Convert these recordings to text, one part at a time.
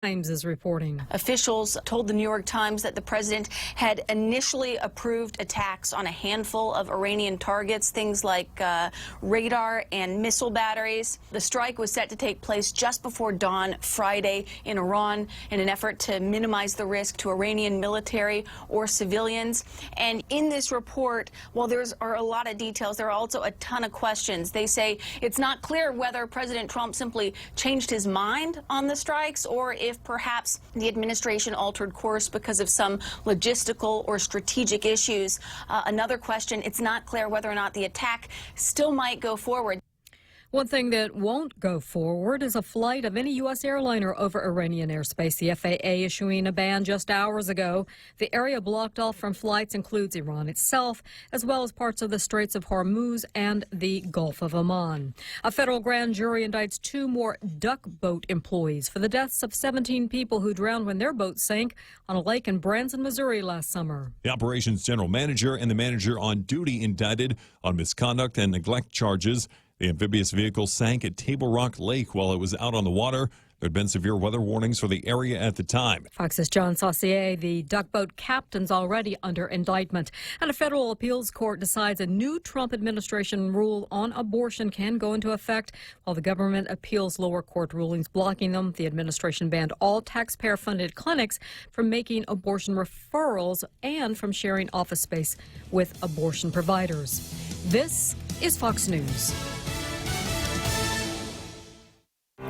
Times is reporting. Officials told the New York Times that the president had initially approved attacks on a handful of Iranian targets, things like radar and missile batteries. The strike was set to take place just before dawn Friday in Iran in an effort to minimize the risk to Iranian military or civilians. And in this report, while there are a lot of details, there are also a ton of questions. They say it's not clear whether President Trump simply changed his mind on the strikes or if perhaps the administration altered course because of some logistical or strategic issues. Another question, it's not clear whether or not the attack still might go forward. One thing that won't go forward is a flight of any U.S. airliner over Iranian airspace. The FAA issuing a ban just hours ago. The area blocked off from flights includes Iran itself, as well as parts of the Straits of Hormuz and the Gulf of Oman. A federal grand jury indicts 2 more duck boat employees for the deaths of 17 people who drowned when their boat sank on a lake in Branson, Missouri last summer. The operations general manager and the manager on duty indicted on misconduct and neglect charges. The amphibious vehicle sank at Table Rock Lake while it was out on the water. There had been severe weather warnings for the area at the time. Fox's John Saucier, the duck boat captain's already under indictment. And a federal appeals court decides a new Trump administration rule on abortion can go into effect while the government appeals lower court rulings blocking them. The administration banned all taxpayer-funded clinics from making abortion referrals and from sharing office space with abortion providers. This is Fox News.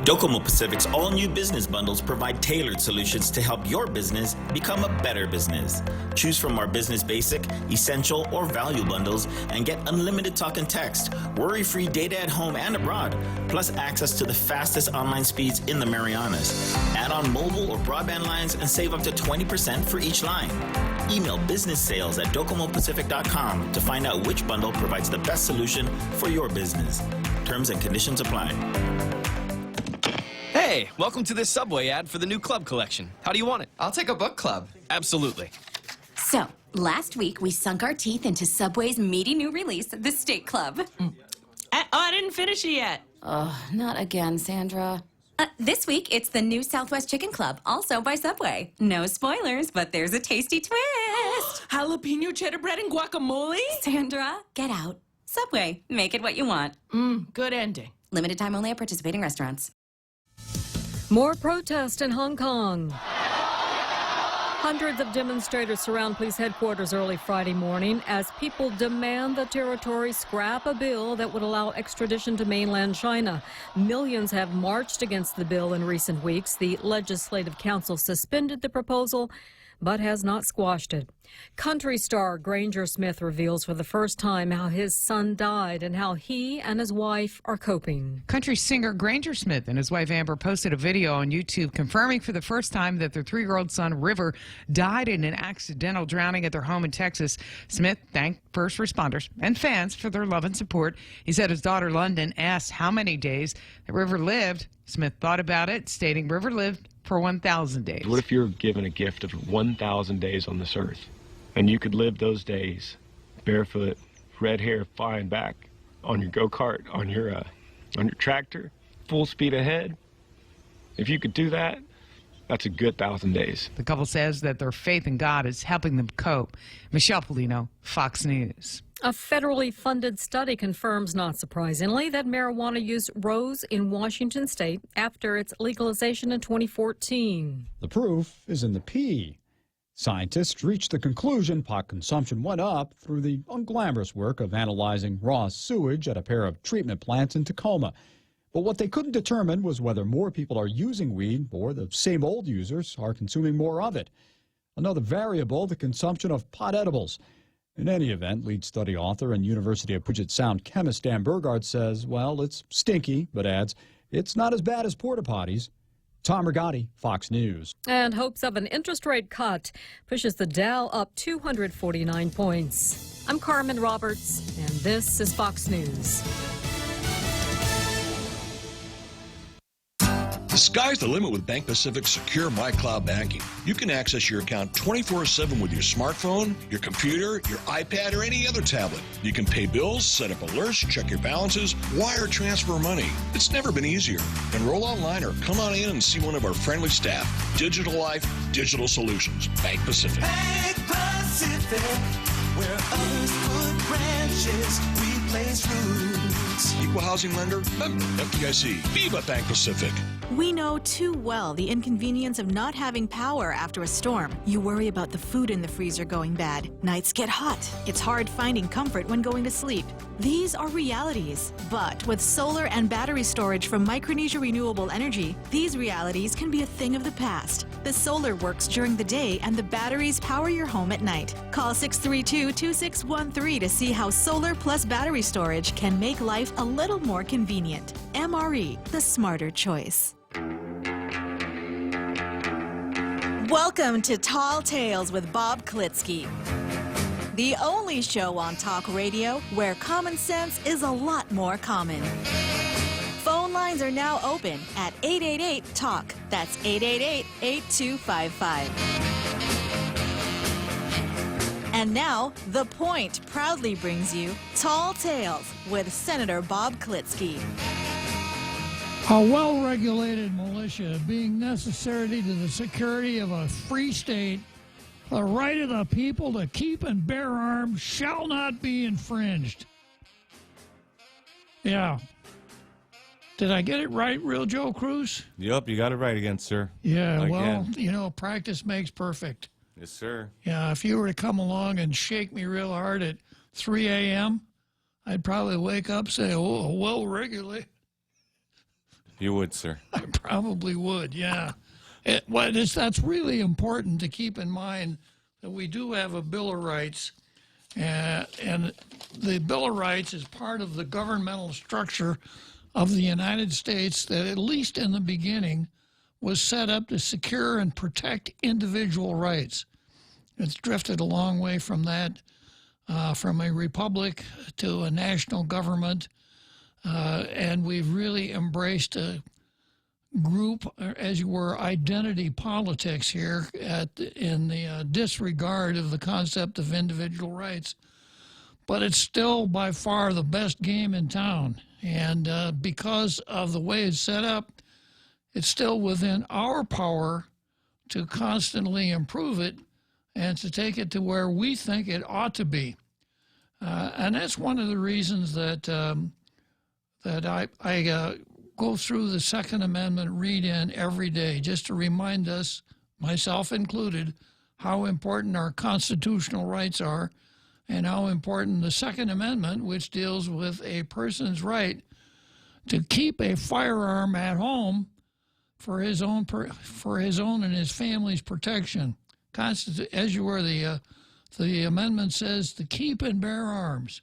Docomo Pacific's all-new business bundles provide tailored solutions to help your business become a better business. Choose from our Business Basic, Essential, or Value bundles and get unlimited talk and text, worry-free data at home and abroad, plus access to the fastest online speeds in the Marianas. Add on mobile or broadband lines and save up to 20% for each line. Email businesssales@docomopacific.com to find out which bundle provides the best solution for your business. Terms and conditions apply. Hey, welcome to this Subway ad for the new club collection. How do you want it? I'll take a book club. Absolutely. So, last week we sunk our teeth into Subway's meaty new release, the Steak Club. I didn't finish it yet. Oh, not again, Sandra. This week it's the new Southwest Chicken Club, also by Subway. No spoilers, but there's a tasty twist. Jalapeno cheddar bread and guacamole? Sandra, get out. Subway, make it what you want. Good ending. Limited time only at participating restaurants. More protest in Hong Kong. Hundreds of demonstrators surround police headquarters early Friday morning as people demand the territory scrap a bill that would allow extradition to mainland China. Millions have marched against the bill in recent weeks. The Legislative Council suspended the proposal but has not squashed it. Country star Granger Smith reveals for the first time how his son died and how he and his wife are coping. Country singer Granger Smith and his wife Amber posted a video on YouTube confirming for the first time that their 3-year-old son River died in an accidental drowning at their home in Texas. Smith thanked first responders and fans for their love and support. He said his daughter London asked how many days that River lived. Smith thought about it, stating River lived for 1,000 days. What if you're given a gift of 1,000 days on this earth, and you could live those days barefoot, red hair flying back, on your go-kart, on your tractor, full speed ahead? If you could do that, that's a good 1,000 days. The couple says that their faith in God is helping them cope. Michelle Polino, Fox News. A federally funded study confirms, not surprisingly, that marijuana use rose in Washington state after its legalization in 2014. The proof is in the P. Scientists reached the conclusion pot consumption went up through the unglamorous work of analyzing raw sewage at a pair of treatment plants in Tacoma. But what they couldn't determine was whether more people are using weed or the same old users are consuming more of it. Another variable, the consumption of pot edibles. In any event, lead study author and University of Puget Sound chemist Dan Burgard says, well, it's stinky, but adds, it's not as bad as porta potties. Tom Rigotti, Fox News. And hopes of an interest rate cut pushes the Dow up 249 points. I'm Carmen Roberts, and this is Fox News. The sky's the limit with Bank Pacific's secure MyCloud banking. You can access your account 24/7 with your smartphone, your computer, your iPad, or any other tablet. You can pay bills, set up alerts, check your balances, wire transfer money. It's never been easier. Enroll online or come on in and see one of our friendly staff. Digital Life, Digital Solutions. Bank Pacific. Bank Pacific, where others put branches, we place roots. Equal housing lender, member FDIC. Viva Bank Pacific. We know too well the inconvenience of not having power after a storm. You worry about the food in the freezer going bad. Nights get hot. It's hard finding comfort when going to sleep. These are realities. But with solar and battery storage from Micronesia Renewable Energy, these realities can be a thing of the past. The solar works during the day and the batteries power your home at night. Call 632-2613 to see how solar plus battery storage can make life a little more convenient. MRE, the smarter choice. Welcome to Tall Tales with Bob Klitzkie, the only show on talk radio where common sense is a lot more common. Phone lines are now open at 888-TALK. That's 888-8255. And now, The Point proudly brings you Tall Tales with Senator Bob Klitzkie. A well-regulated militia being necessary to the security of a free state, the right of the people to keep and bear arms shall not be infringed. Yeah. Did I get it right, Real Joe Cruz? Yep, you got it right again, sir. Yeah, Again. well, you know, practice makes perfect. Yes, sir. Yeah, if you were to come along and shake me real hard at 3 a.m., I'd probably wake up and say, oh, well-regulated. You would, sir. I probably would, yeah. That's really important to keep in mind that we do have a Bill of Rights, and the Bill of Rights is part of the governmental structure of the United States that, at least in the beginning, was set up to secure and protect individual rights. It's drifted a long way from that, from a republic to a national government. And we've really embraced a group, as you were, identity politics here in the disregard of the concept of individual rights. But it's still by far the best game in town. And because of the way it's set up, it's still within our power to constantly improve it and to take it to where we think it ought to be. And that's one of the reasons that I go through the Second Amendment read-in every day, just to remind us, myself included, how important our constitutional rights are and how important the Second Amendment, which deals with a person's right to keep a firearm at home for his own and his family's protection. As you were, the amendment says to keep and bear arms.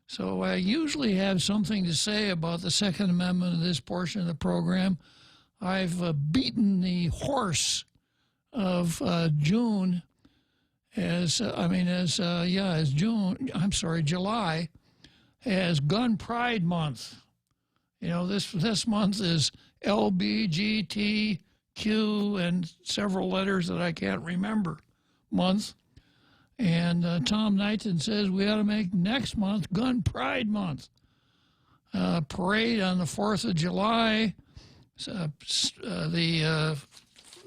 So I usually have something to say about the Second Amendment in this portion of the program. I've beaten the horse of July as Gun Pride Month. You know, this month is LBGTQ and several letters that I can't remember month. And Tom Knighton says we ought to make next month Gun Pride Month. Parade on the 4th of July. The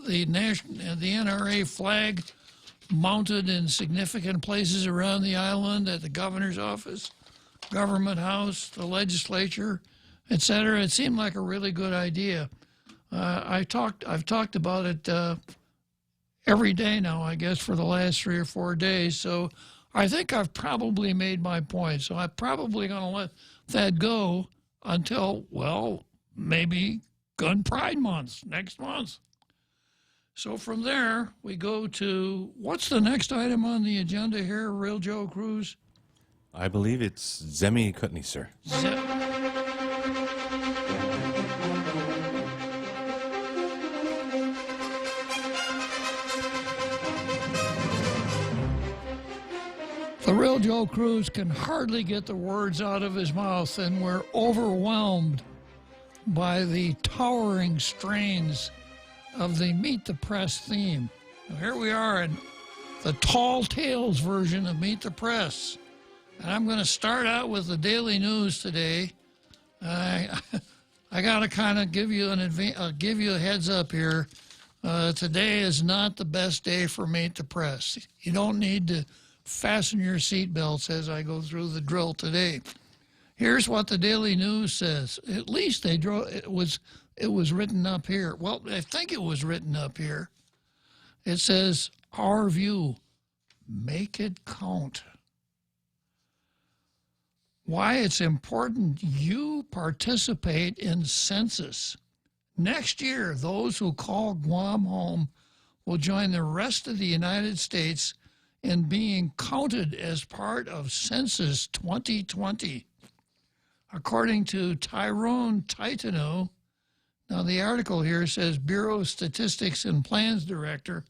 NRA flag mounted in significant places around the island, at the governor's office, government house, the legislature, etc. It seemed like a really good idea. I've talked about it every day now, I guess, for the last 3 or 4 days. So I think I've probably made my point. So I'm probably going to let that go until, well, maybe Gun Pride Month next month. So from there, we go to, what's the next item on the agenda here, Real Joe Cruz? I believe it's Zemi Kutney, sir. The Real Joe Cruz can hardly get the words out of his mouth, and we're overwhelmed by the towering strains of the Meet the Press theme. Now, here we are in the Tall Tales version of Meet the Press. And I'm going to start out with the Daily News today. I got to kind of give you a heads up here. Today is not the best day for Meet the Press. You don't need to fasten your seatbelts as I go through the drill today. Here's what the Daily News says. At least it was written up here. Well, I think it was written up here. It says, "Our view, make it count." Why it's important you participate in census. Next year, those who call Guam home will join the rest of the United States in being counted as part of Census 2020. According to Tyrone Titano, now the article here says Bureau of Statistics and Plans Director.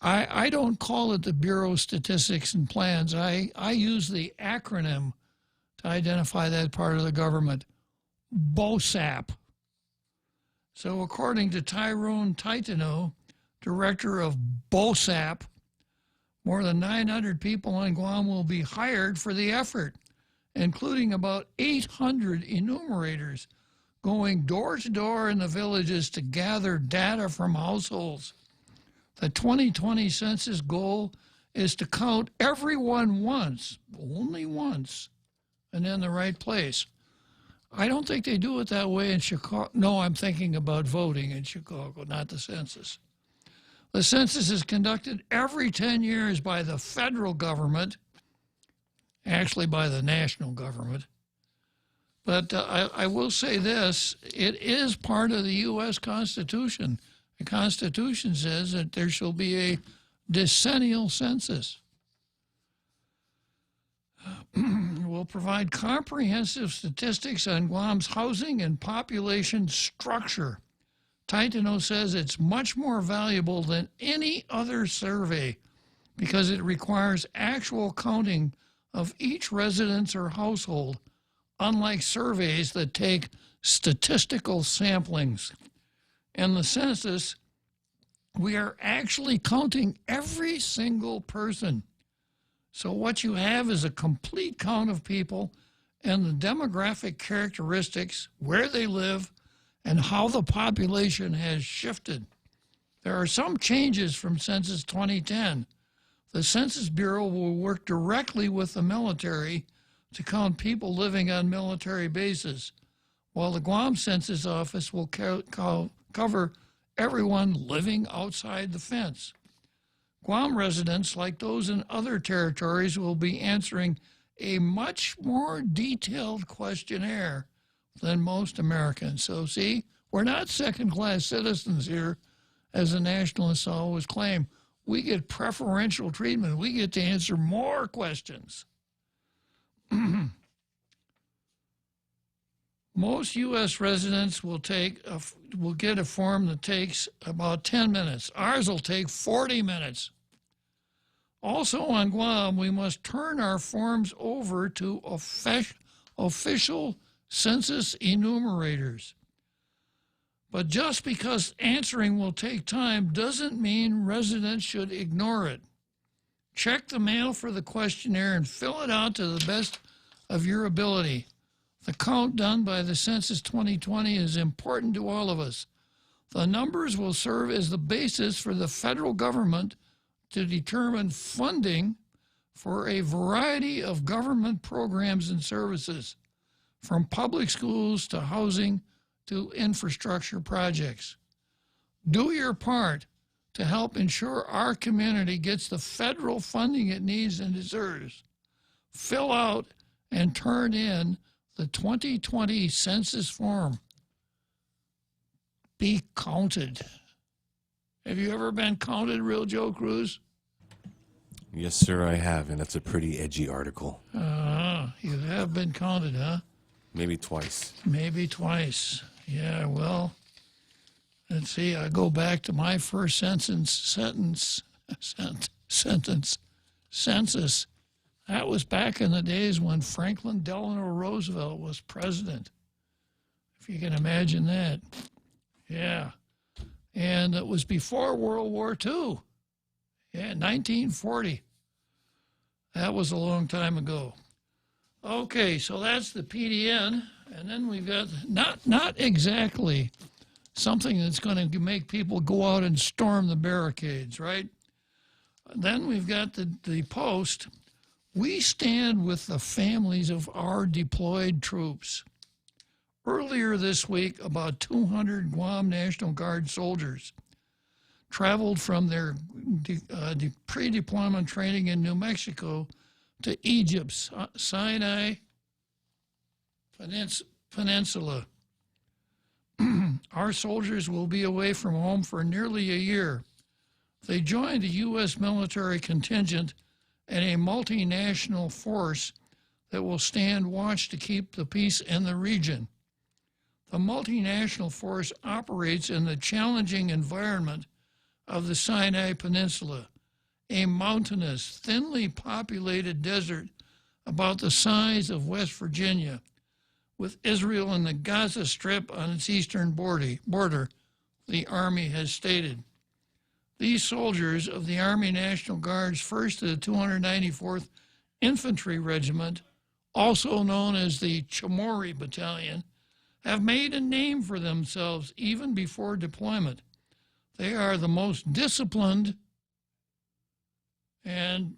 I don't call it the Bureau of Statistics and Plans. I use the acronym to identify that part of the government, BOSAP. So according to Tyrone Titano, director of BOSAP, more than 900 people on Guam will be hired for the effort, including about 800 enumerators going door to door in the villages to gather data from households. The 2020 census goal is to count everyone once, only once, and in the right place. I don't think they do it that way in Chicago. No, I'm thinking about voting in Chicago, not the census. The census is conducted every 10 years by the federal government, actually by the national government. But I will say this, it is part of the U.S. Constitution. The Constitution says that there shall be a decennial census. Will provide comprehensive statistics on Guam's housing and population structure. Titano says it's much more valuable than any other survey because it requires actual counting of each residence or household, unlike surveys that take statistical samplings. In the census, we are actually counting every single person. So what you have is a complete count of people and the demographic characteristics, where they live, and how the population has shifted. There are some changes from Census 2010. The Census Bureau will work directly with the military to count people living on military bases, while the Guam Census Office will cover everyone living outside the fence. Guam residents, like those in other territories, will be answering a much more detailed questionnaire than most Americans. So see, we're not second-class citizens here, as the nationalists always claim. We get preferential treatment. We get to answer more questions. Most U.S. residents will get a form that takes about 10 minutes. Ours will take 40 minutes. Also on Guam, we must turn our forms over to official census enumerators. But just because answering will take time doesn't mean residents should ignore it. Check the mail for the questionnaire and fill it out to the best of your ability. The count done by the Census 2020 is important to all of us. The numbers will serve as the basis for the federal government to determine funding for a variety of government programs and services, from public schools to housing to infrastructure projects. Do your part to help ensure our community gets the federal funding it needs and deserves. Fill out and turn in the 2020 census form. Be counted. Have you ever been counted, Real Joe Cruz? Yes, sir, I have, and that's a pretty edgy article. You have been counted, huh? Maybe twice. Maybe twice. Yeah, well, let's see. I go back to my first census. That was back in the days when Franklin Delano Roosevelt was president. if you can imagine that. Yeah. And it was before World War II. Yeah, 1940. That was a long time ago. Okay, so that's the PDN. And then we've got not exactly something that's going to make people go out and storm the barricades, right? Then we've got the Post. We stand with the families of our deployed troops. Earlier this week, about 200 Guam National Guard soldiers traveled from their pre-deployment training in New Mexico to Egypt's Sinai Peninsula. Our soldiers will be away from home for nearly a year. They joined a U.S. military contingent and a multinational force that will stand watch to keep the peace in the region. The multinational force operates in the challenging environment of the Sinai Peninsula, a mountainous, thinly populated desert about the size of West Virginia, with Israel and the Gaza Strip on its eastern border, the Army has stated. These soldiers of the Army National Guard's 1st to the 294th Infantry Regiment, also known as the Chamorro Battalion, have made a name for themselves even before deployment. They are the most disciplined and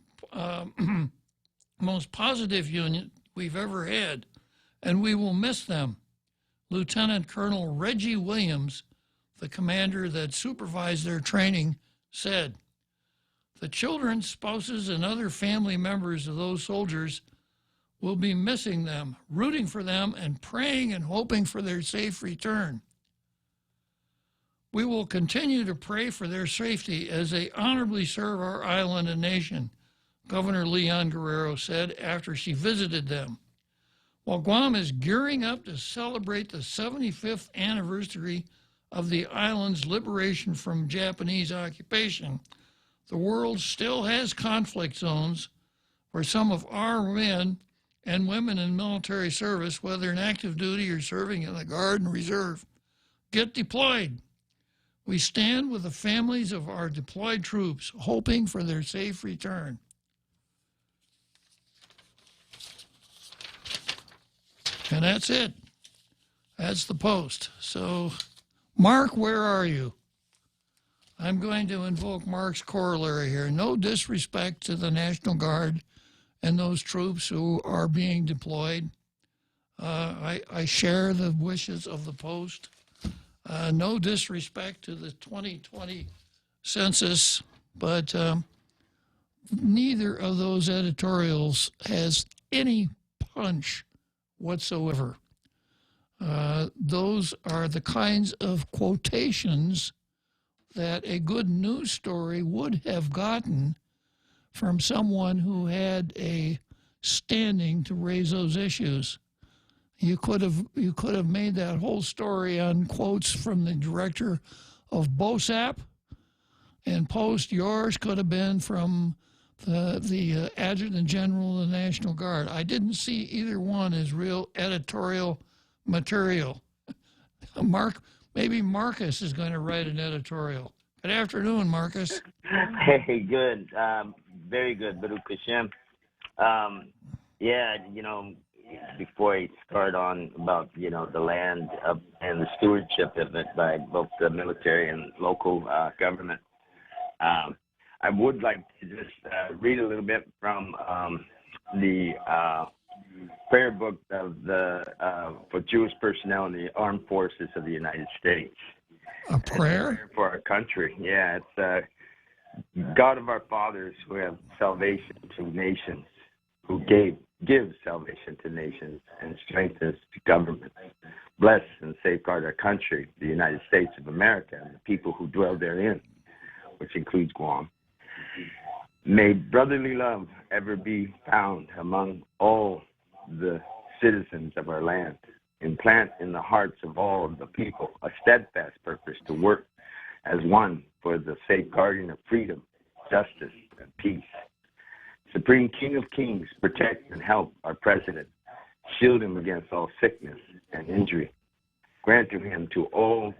most positive unit we've ever had, and we will miss them. Lieutenant Colonel Reggie Williams, the commander that supervised their training, said. The children, spouses, and other family members of those soldiers will be missing them, rooting for them, and praying and hoping for their safe return. We will continue to pray for their safety as they honorably serve our island and nation, Governor Leon Guerrero said after she visited them. While Guam is gearing up to celebrate the 75th anniversary of the island's liberation from Japanese occupation, the world still has conflict zones where some of our men and women in military service, whether in active duty or serving in the Guard and Reserve, get deployed. We stand with the families of our deployed troops, hoping for their safe return. And that's it. That's the Post. So, Mark, where are you? I'm going to invoke Mark's corollary here. No disrespect to the National Guard and those troops who are being deployed. I share the wishes of the Post. No disrespect to the 2020 census, but neither of those editorials has any punch whatsoever. Those are the kinds of quotations that a good news story would have gotten from someone who had a standing to raise those issues. You could have made that whole story on quotes from the director of BOSAP, and Post. Yours could have been from the Adjutant General of the National Guard. I didn't see either one as real editorial material. Maybe Marcus is going to write an editorial. Good afternoon, Marcus. Hey, good. Very good, Baruch Hashem. Before I start on about, the land and the stewardship of it by both the military and local government, I would like to just read a little bit from the prayer book of for Jewish personnel in the armed forces of the United States. A prayer? For our country. Yeah, it's God of our fathers who have salvation to nations, who gives salvation to nations and strengthens governments. Bless and safeguard our country, the United States of America, and the people who dwell therein, which includes Guam. May brotherly love ever be found among all the citizens of our land. Implant in the hearts of all the people a steadfast purpose to work as one for the safeguarding of freedom, justice, and peace. Supreme King of Kings, protect and help our president. Shield him against all sickness and injury. Grant to him to all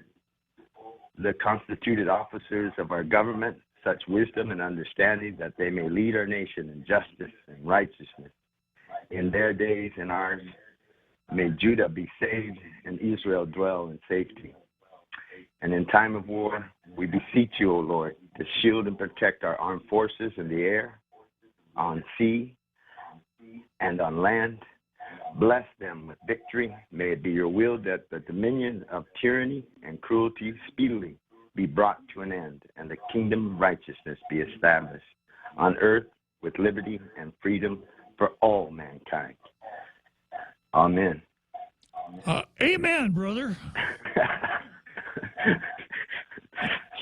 the constituted officers of our government such wisdom and understanding that they may lead our nation in justice and righteousness. In their days and ours, may Judah be saved and Israel dwell in safety. And in time of war, we beseech you, O Lord, to shield and protect our armed forces in the air, on sea, and on land. Bless them with victory. May it be your will that the dominion of tyranny and cruelty speedily be brought to an end, and the kingdom of righteousness be established on earth with liberty and freedom for all mankind. Amen. Amen, brother.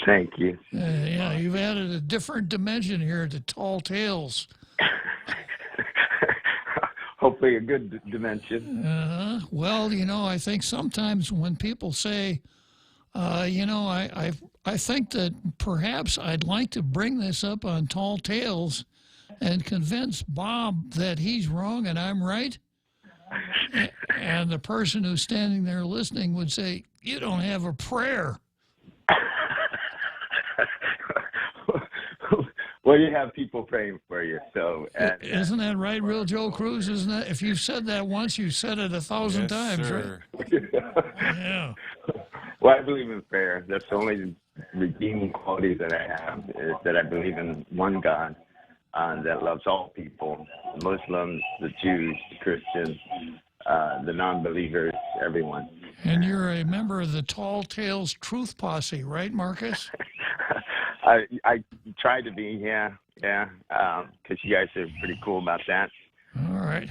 Thank you. Yeah, you've added a different dimension here to Tall Tales. Hopefully a good dimension. Well, you know, I think sometimes when people say, you know, I think that perhaps I'd like to bring this up on Tall Tales and convince Bob that he's wrong and I'm right. And the person who's standing there listening would say, you don't have a prayer. Well, you have people praying for you, so... Isn't that right, Real Joe Cruz? Isn't that, if you've said that once, you've said it 1,000 times, sir. right? Yeah. Well, I believe in prayer. That's the only redeeming quality that I have, is that I believe in one God that loves all people, the Muslims, the Jews, the Christians, the non-believers, everyone. And you're a member of the Tall Tales Truth Posse, right, Marcus? I try to be, yeah, because you guys are pretty cool about that. All right.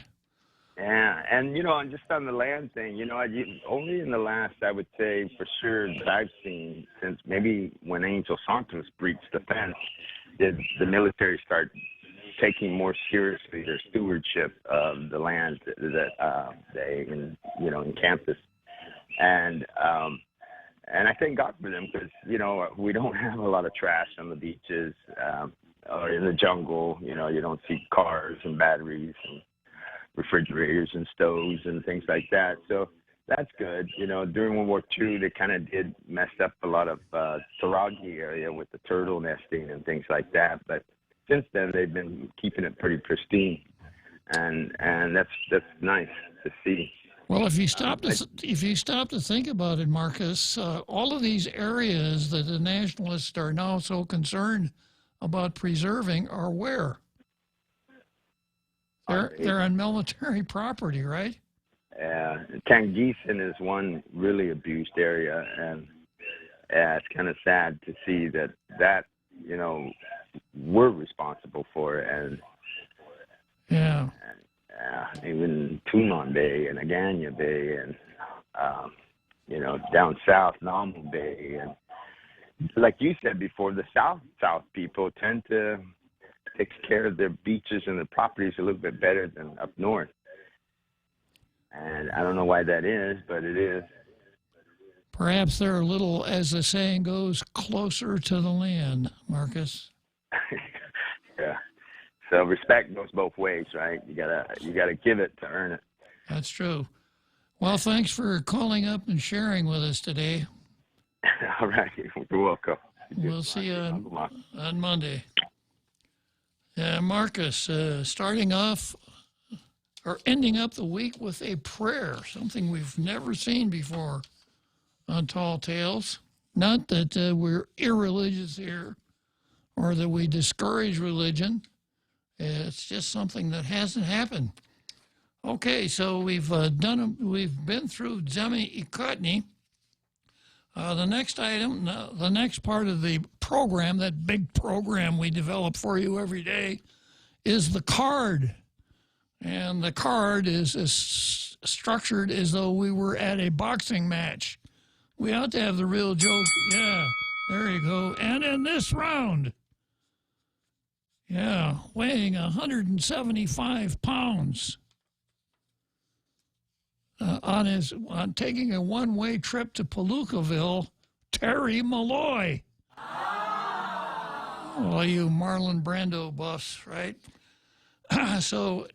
Yeah, and, you know, and just on the land thing, you know, only in the last, I would say, for sure, that I've seen, since maybe when Angel Santos breached the fence, did the military start taking more seriously their stewardship of the land that they, you know, encamped us. And I thank God for them because, you know, we don't have a lot of trash on the beaches or in the jungle. You know, you don't see cars and batteries and refrigerators and stoves and things like that. So that's good. You know, during World War II, they kind of did mess up a lot of Taragi area with the turtle nesting and things like that. But since then, they've been keeping it pretty pristine. And that's nice to see. Well, if you stop to think about it, Marcus, all of these areas that the nationalists are now so concerned about preserving are where? They're on military property, right? Yeah, Tangeesan is one really abused area, and it's kind of sad to see that you know we're responsible for it, and yeah. Even Tunon Bay and Agana Bay and, you know, down south, Namu Bay. And like you said before, the south people tend to take care of their beaches and their properties a little bit better than up north. And I don't know why that is, but it is. Perhaps they're a little, as the saying goes, closer to the land, Marcus. Yeah. So respect goes both ways, right? You gotta give it to earn it. That's true. Well, thanks for calling up and sharing with us today. All right, you're welcome. We'll see you on Monday. Marcus, starting off or ending up the week with a prayer, something we've never seen before on Tall Tales. Not that we're irreligious here or that we discourage religion. It's just something that hasn't happened. Okay, so we've been through Zemi Ikotni. The next item, the next part of the program, that big program we develop for you every day, is the card. And the card is structured as though we were at a boxing match. We ought to have the real joke. Yeah, there you go. And in this round, yeah, weighing 175 pounds, on taking a one-way trip to Palookaville, Terry Malloy. All you Marlon Brando buffs, right? So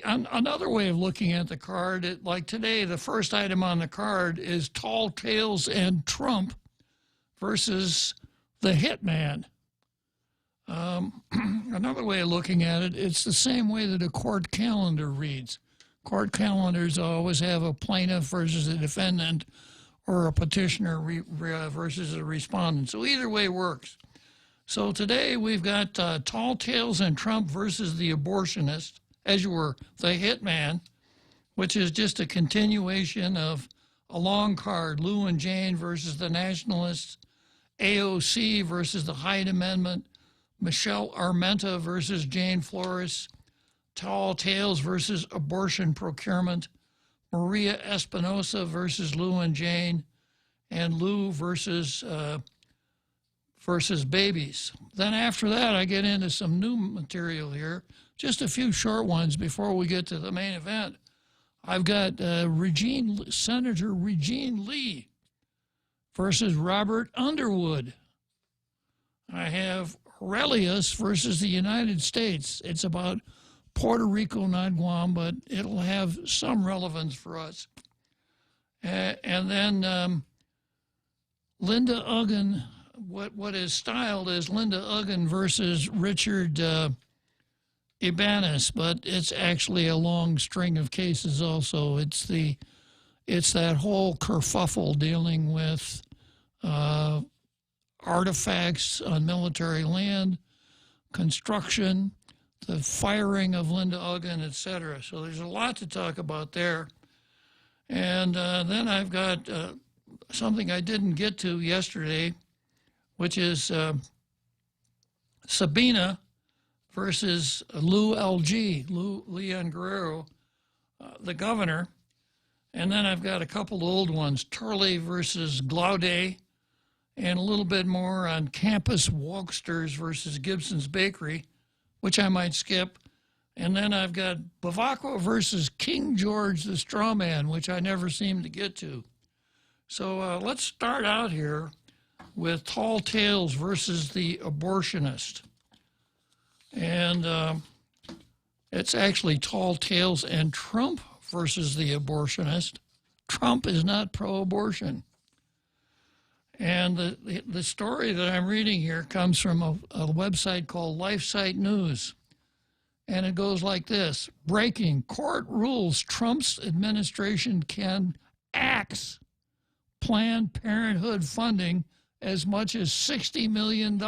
another way of looking at the card, like today, the first item on the card is Tall Tales and Trump versus the Hitman. Another way of looking at it, it's the same way that a court calendar reads. Court calendars always have a plaintiff versus a defendant or a petitioner versus a respondent. So either way works. So today we've got Tall Tales and Trump versus the abortionist, as you were, the Hitman, which is just a continuation of a long card, Lou and Jane versus the Nationalists, AOC versus the Hyde Amendment, Michelle Armenta versus Jane Flores, Tall Tales versus abortion procurement, Maria Espinosa versus Lou and Jane, and Lou versus babies. Then after that, I get into some new material here, just a few short ones before we get to the main event. I've got Senator Regine Lee versus Robert Underwood. I have Aurelius versus the United States. It's about Puerto Rico, not Guam, but it'll have some relevance for us. And then Linda Uggan, what is styled as Linda Uggan versus Richard Ibanez, but it's actually a long string of cases also. It's that whole kerfuffle dealing with artifacts on military land, construction, the firing of Linda Uggan, etc. So there's a lot to talk about there. And then I've got something I didn't get to yesterday, which is Sabina versus Lou LG, Leon Guerrero, the governor. And then I've got a couple of old ones, Turley versus Glaude, and a little bit more on campus wokesters versus Gibson's Bakery, which I might skip. And then I've got Bavacqua versus King George the Strawman, which I never seem to get to. So let's start out here with Tall Tales versus the abortionist. And it's actually Tall Tales and Trump versus the abortionist. Trump is not pro-abortion. And the story that I'm reading here comes from a website called LifeSite News. And it goes like this. Breaking. Court rules Trump's administration can axe Planned Parenthood funding as much as $60 million.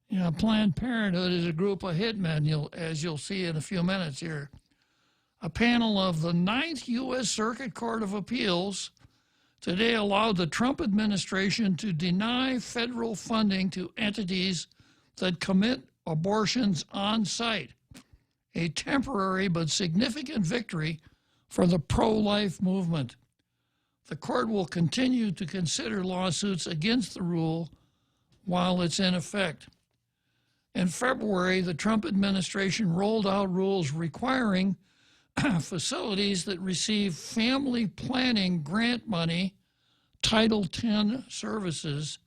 You know, Planned Parenthood is a group of hitmen, as you'll see in a few minutes here. A panel of the 9th U.S. Circuit Court of Appeals today allowed the Trump administration to deny federal funding to entities that commit abortions on site, a temporary but significant victory for the pro-life movement. The court will continue to consider lawsuits against the rule while it's in effect. In February, the Trump administration rolled out rules requiring facilities that receive family planning grant money, Title X services,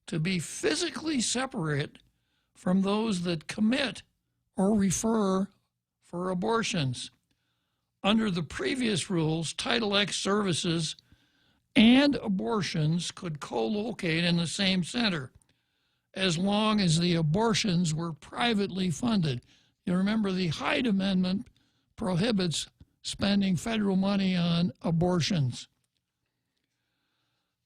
to be physically separate from those that commit or refer for abortions. Under the previous rules, Title X services and abortions could co-locate in the same center as long as the abortions were privately funded. You remember the Hyde Amendment prohibits spending federal money on abortions.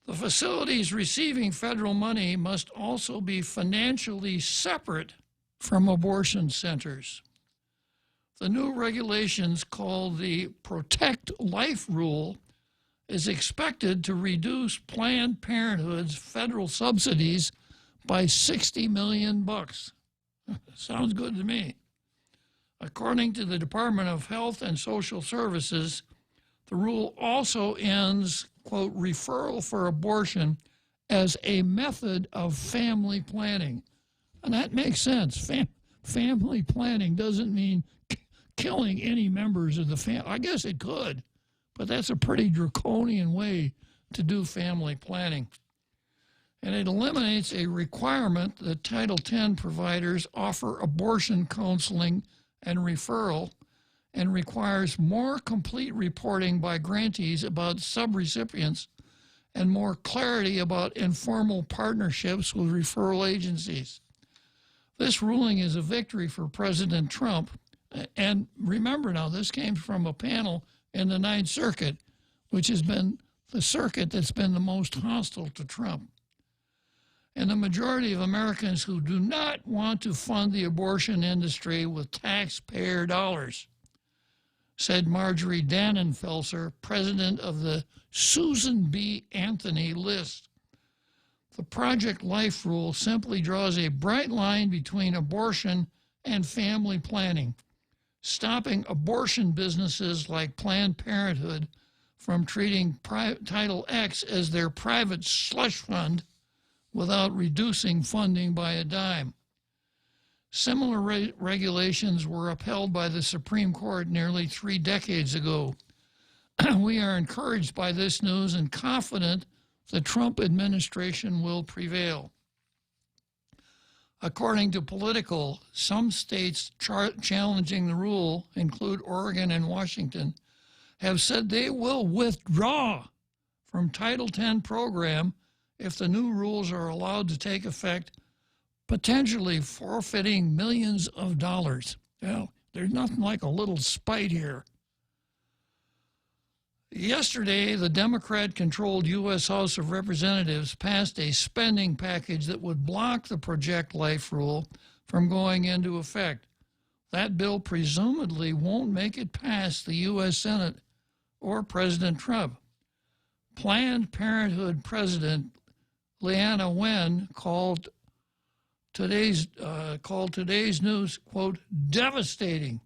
The facilities receiving federal money must also be financially separate from abortion centers. The new regulations, called the Protect Life Rule, is expected to reduce Planned Parenthood's federal subsidies by $60 million. Sounds good to me. According to the Department of Health and Social Services, the rule also ends, quote, referral for abortion as a method of family planning. And that makes sense. Family planning doesn't mean killing any members of the family. I guess it could, but that's a pretty draconian way to do family planning. And it eliminates a requirement that Title X providers offer abortion counseling and referral and requires more complete reporting by grantees about subrecipients and more clarity about informal partnerships with referral agencies. This ruling is a victory for President Trump. And remember now, this came from a panel in the Ninth Circuit, which has been the circuit that's been the most hostile to Trump. And the majority of Americans who do not want to fund the abortion industry with taxpayer dollars, said Marjorie Dannenfelser, president of the Susan B. Anthony List. The Project Life rule simply draws a bright line between abortion and family planning, stopping abortion businesses like Planned Parenthood from treating Title X as their private slush fund without reducing funding by a dime. Similar regulations were upheld by the Supreme Court nearly 3 decades ago. We are encouraged by this news and confident the Trump administration will prevail. According to Political, some states challenging the rule, include Oregon and Washington, have said they will withdraw from Title X program if the new rules are allowed to take effect, potentially forfeiting millions of dollars. Well, there's nothing like a little spite here. Yesterday, the Democrat-controlled U.S. House of Representatives passed a spending package that would block the Project Life rule from going into effect. That bill presumably won't make it past the U.S. Senate or President Trump. Planned Parenthood President Leana Wen called today's news, quote, devastating,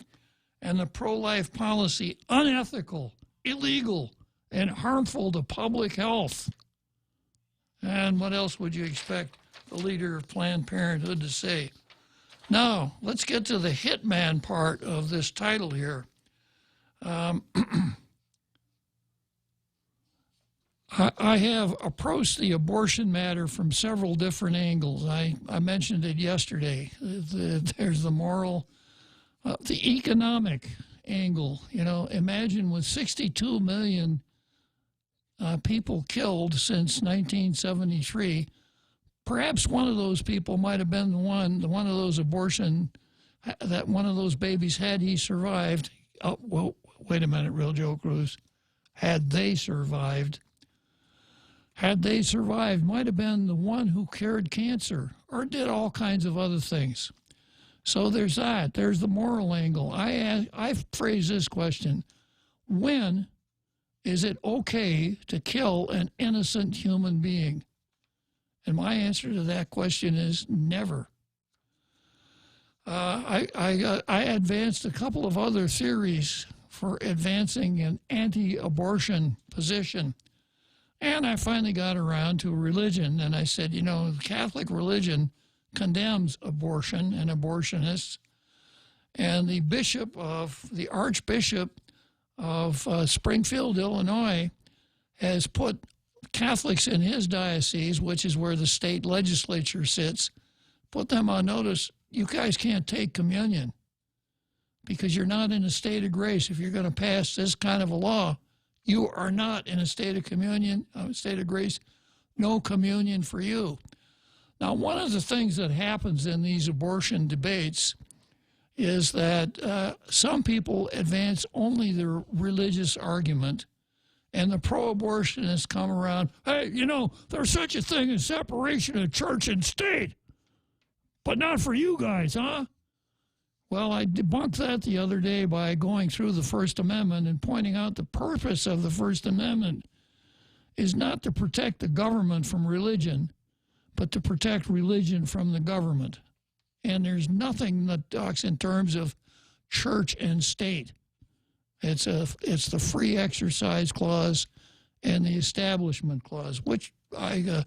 and the pro-life policy unethical, illegal, and harmful to public health. And what else would you expect the leader of Planned Parenthood to say? Now, let's get to the hitman part of this title here. I have approached the abortion matter from several different angles. I mentioned it yesterday. There's the moral, the economic angle. You know, imagine with 62 million people killed since 1973, perhaps one of those people might have been the one of those abortion, that one of those babies, had he survived. Oh, well, wait a minute, Real Joe Cruz. Had they survived, might have been the one who cured cancer or did all kinds of other things. So there's that. There's the moral angle. I phrase this question: when is it okay to kill an innocent human being? And my answer to that question is never. I advanced a couple of other theories for advancing an anti-abortion position. And I finally got around to religion, and I said, you know, the Catholic religion condemns abortion and abortionists. And the Archbishop of Springfield, Illinois, has put Catholics in his diocese, which is where the state legislature sits, put them on notice: you guys can't take communion because you're not in a state of grace. If you're going to pass this kind of a law, you are not in a state of communion, state of grace, no communion for you. Now, one of the things that happens in these abortion debates is that some people advance only their religious argument, and the pro-abortionists come around, hey, you know, there's such a thing as separation of church and state, but not for you guys, huh? Well, I debunked that the other day by going through the First Amendment and pointing out the purpose of the First Amendment is not to protect the government from religion, but to protect religion from the government. And there's nothing that talks in terms of church and state. It's the free exercise clause and the establishment clause, which I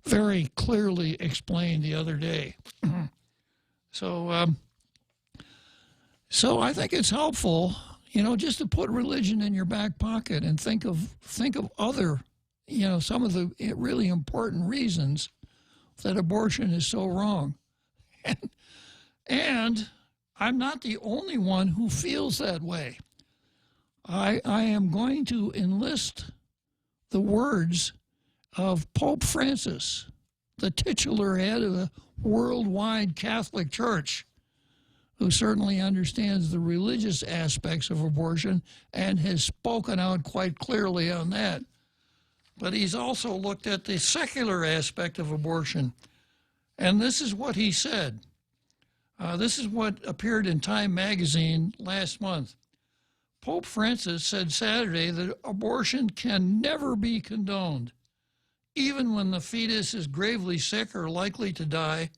very clearly explained the other day. So I think it's helpful, you know, just to put religion in your back pocket and think of other, you know, some of the really important reasons that abortion is so wrong. And I'm not the only one who feels that way. I am going to enlist the words of Pope Francis, the titular head of the worldwide Catholic Church, who certainly understands the religious aspects of abortion and has spoken out quite clearly on that. But he's also looked at the secular aspect of abortion. And this is what he said. This is what appeared in Time magazine last month. Pope Francis said Saturday that abortion can never be condoned, even when the fetus is gravely sick or likely to die,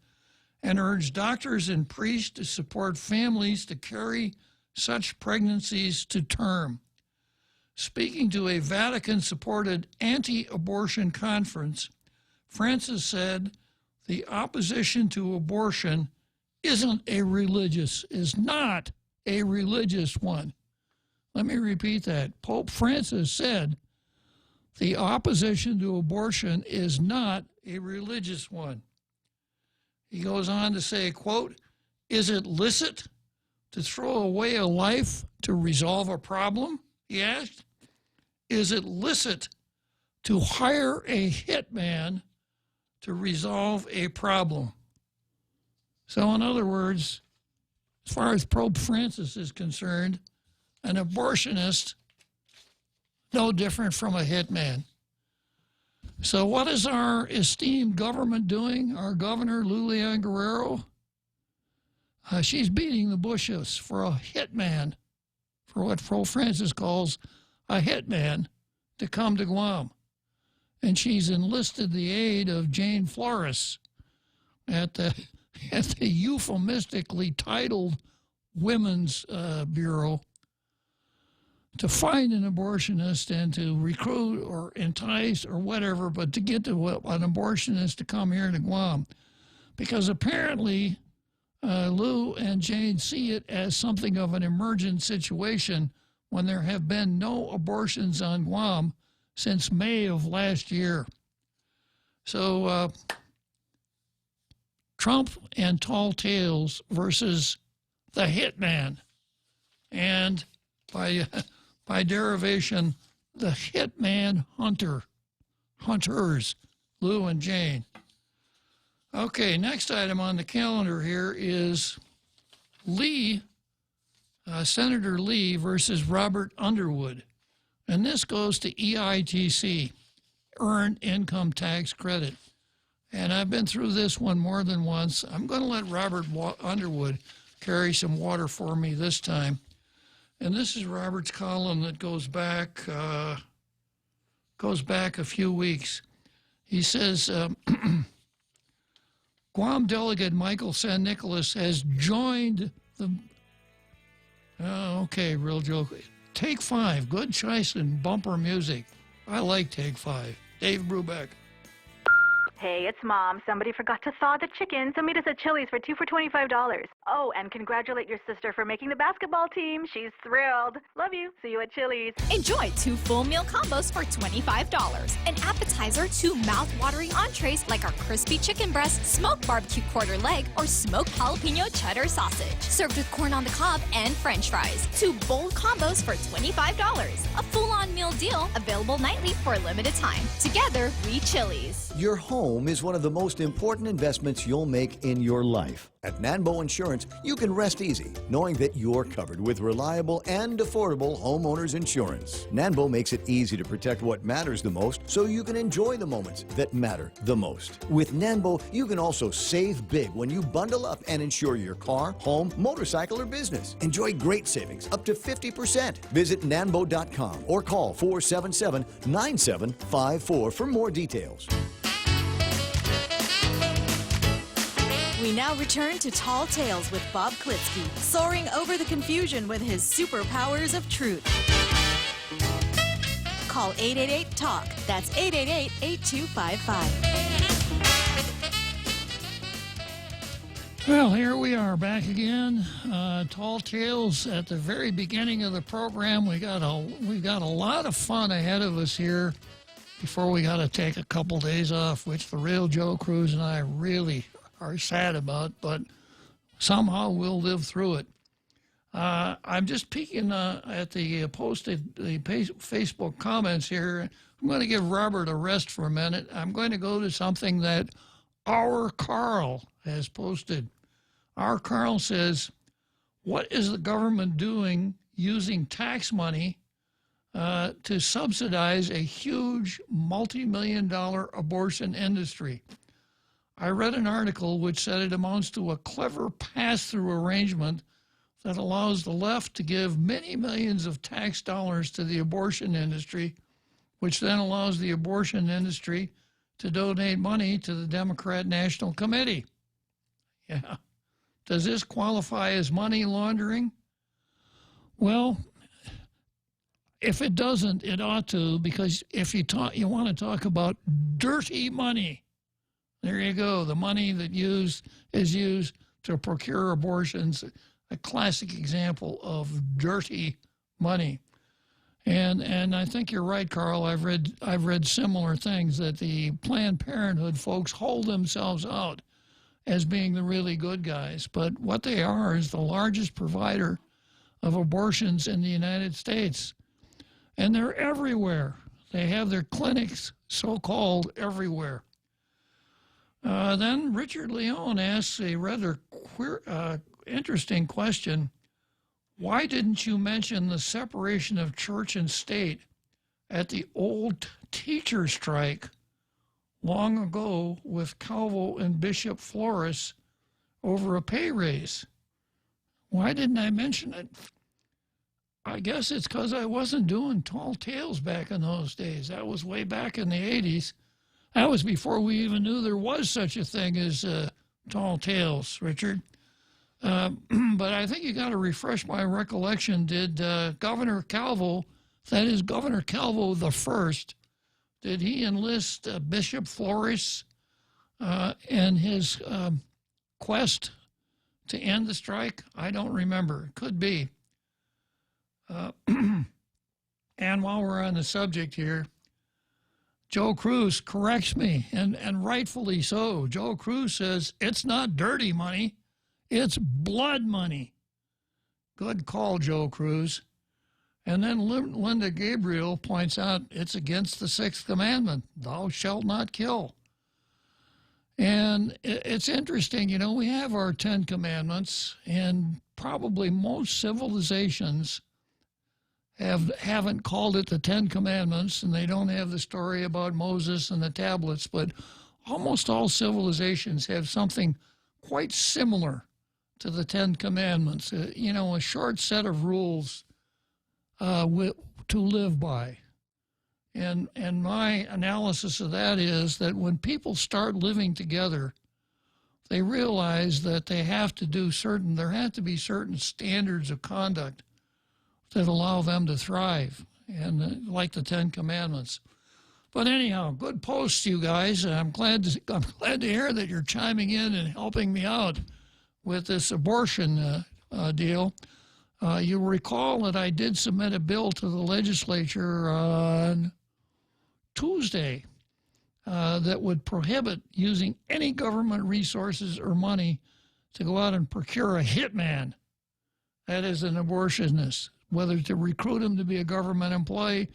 and urged doctors and priests to support families to carry such pregnancies to term. Speaking to a Vatican-supported anti-abortion conference, Francis said the opposition to abortion is not a religious one. Let me repeat that. Pope Francis said the opposition to abortion is not a religious one. He goes on to say, quote, "Is it licit to throw away a life to resolve a problem?" he asked. "Is it licit to hire a hitman to resolve a problem?" So in other words, as far as Pope Francis is concerned, an abortionist, no different from a hitman. So what is our esteemed government doing? Our governor, Lulian Guerrero, she's beating the bushes for a hitman, for what Pope Francis calls a hitman, to come to Guam. And she's enlisted the aid of Jane Flores at the euphemistically titled Women's Bureau to find an abortionist and to recruit or entice or whatever, but to get to an abortionist to come here to Guam. Because apparently Lou and Jane see it as something of an emergent situation when there have been no abortions on Guam since May of last year. So Trump and Tall Tales versus the hitman, and by derivation, the hitman hunters, Lou and Jane. Okay, next item on the calendar here is Lee, Senator Lee versus Robert Underwood. And this goes to EITC, Earned Income Tax Credit. And I've been through this one more than once. I'm going to let Robert Underwood carry some water for me this time. And this is Robert's column that goes back a few weeks. He says, Guam delegate Michael San Nicolas has joined the... Oh, okay, real joke. Take 5, good choice in bumper music. I like Take 5. Dave Brubeck. Hey, it's Mom. Somebody forgot to thaw the chicken, so meet us at Chili's for 2 for $25. Oh, and congratulate your sister for making the basketball team. She's thrilled. Love you. See you at Chili's. Enjoy 2 full meal combos for $25. An appetizer, 2 mouth-watering entrees like our crispy chicken breast, smoked barbecue quarter leg, or smoked jalapeno cheddar sausage. Served with corn on the cob and french fries. 2 bold combos for $25. A full-on meal deal available nightly for a limited time. Together, we Chili's. Your home is one of the most important investments you'll make in your life. At Nanbo Insurance, you can rest easy knowing that you're covered with reliable and affordable homeowners insurance. Nanbo makes it easy to protect what matters the most so you can enjoy the moments that matter the most. With Nanbo, you can also save big when you bundle up and insure your car, home, motorcycle, or business. Enjoy great savings up to 50%. Visit nanbo.com or call 477-9754 for more details. We now return to Tall Tales with Bob Klitzkie, soaring over the confusion with his superpowers of truth. Call 888-TALK. That's 888-8255. Well, here we are back again. Tall Tales at the very beginning of the program. We got a lot of fun ahead of us here before we got to take a couple days off, which the real Joe Cruz and I really are sad about, but Somehow we'll live through it. I'm just peeking at the Facebook comments here. I'm going to give Robert a rest for a minute. I'm going to go to something that our Carl has posted. Our Carl says, what is the government doing using tax money to subsidize a huge multi-million-dollar abortion industry? I read an article which said it amounts to a clever pass-through arrangement that allows the left to give many millions of tax dollars to the abortion industry, which then allows the abortion industry to donate money to the Democrat National Committee. Yeah. Does this qualify as money laundering? Well, if it doesn't, it ought to, because if you want to talk about dirty money, there you go. The money that is used to procure abortions, a classic example of dirty money. And I think you're right, Carl. I've read similar things, that the Planned Parenthood folks hold themselves out as being the really good guys, but what they are is the largest provider of abortions in the United States. And they're everywhere. They have their clinics, so-called, everywhere. Then Richard Leone asks a rather interesting question. Why didn't you mention the separation of church and state at the old teacher strike long ago with Calvo and Bishop Flores over a pay raise? Why didn't I mention it? I guess it's because I wasn't doing tall tales back in those days. That was way back in the 80s. That was before we even knew there was such a thing as tall tales, Richard. But I think you got to refresh my recollection. Did Governor Calvo, that is Governor Calvo the First, did he enlist Bishop Flores in his quest to end the strike? I don't remember. Could be. And while we're on the subject here, Joe Cruz corrects me, and rightfully so. Joe Cruz says it's not dirty money, it's blood money. Good call, Joe Cruz. And then Linda Gabriel points out it's against the Sixth Commandment, thou shalt not kill. And it's interesting, you know, we have our 10 Commandments, and probably most civilizations haven't called it the 10 Commandments, and they don't have the story about Moses and the tablets, but almost all civilizations have something quite similar to the 10 Commandments, you know, a short set of rules to live by. And my analysis of that is that when people start living together, they realize that there have to be certain standards of conduct that allow them to thrive, and like the 10 Commandments. But anyhow, good posts, you guys. I'm glad to hear that you're chiming in and helping me out with this abortion deal. You recall that I did submit a bill to the legislature on Tuesday that would prohibit using any government resources or money to go out and procure a hitman, that is an abortionist, whether to recruit him to be a government employee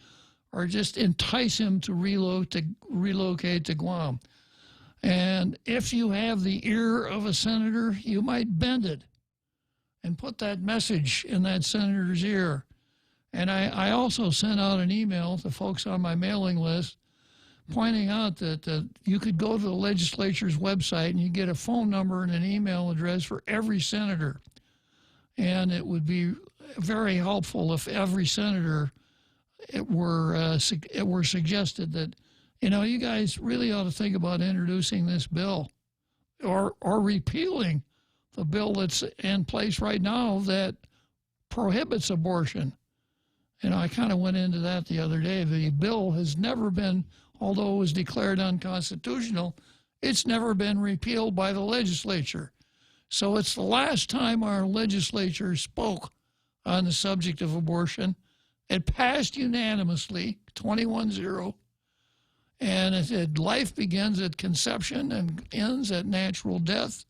or just entice him to relocate to Guam. And if you have the ear of a senator, you might bend it and put that message in that senator's ear. And I also sent out an email to folks on my mailing list pointing out that you could go to the legislature's website and you get a phone number and an email address for every senator. And it would be very helpful if every senator it were suggested that, you know, you guys really ought to think about introducing this bill or repealing the bill that's in place right now that prohibits abortion. You know, I kind of went into that the other day. The bill has never been, although it was declared unconstitutional, it's never been repealed by the legislature. So it's the last time our legislature spoke on the subject of abortion. It passed unanimously, 21-0, and it said life begins at conception and ends at natural death.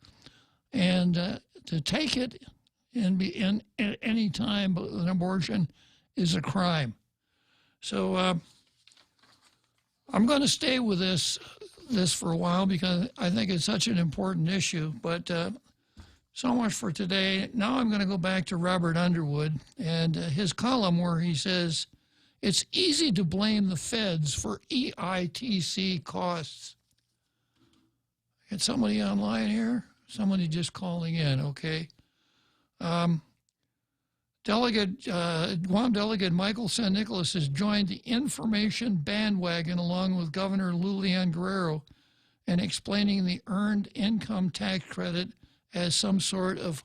And to take it and be in at any time an abortion is a crime. So I'm going to stay with this for a while because I think it's such an important issue. But so much for today. Now I'm going to go back to Robert Underwood and his column where he says, it's easy to blame the feds for EITC costs. Get somebody online here? Somebody just calling in, okay. Guam Delegate Michael San Nicolas has joined the information bandwagon along with Governor Lulian Guerrero in explaining the earned income tax credit as some sort of,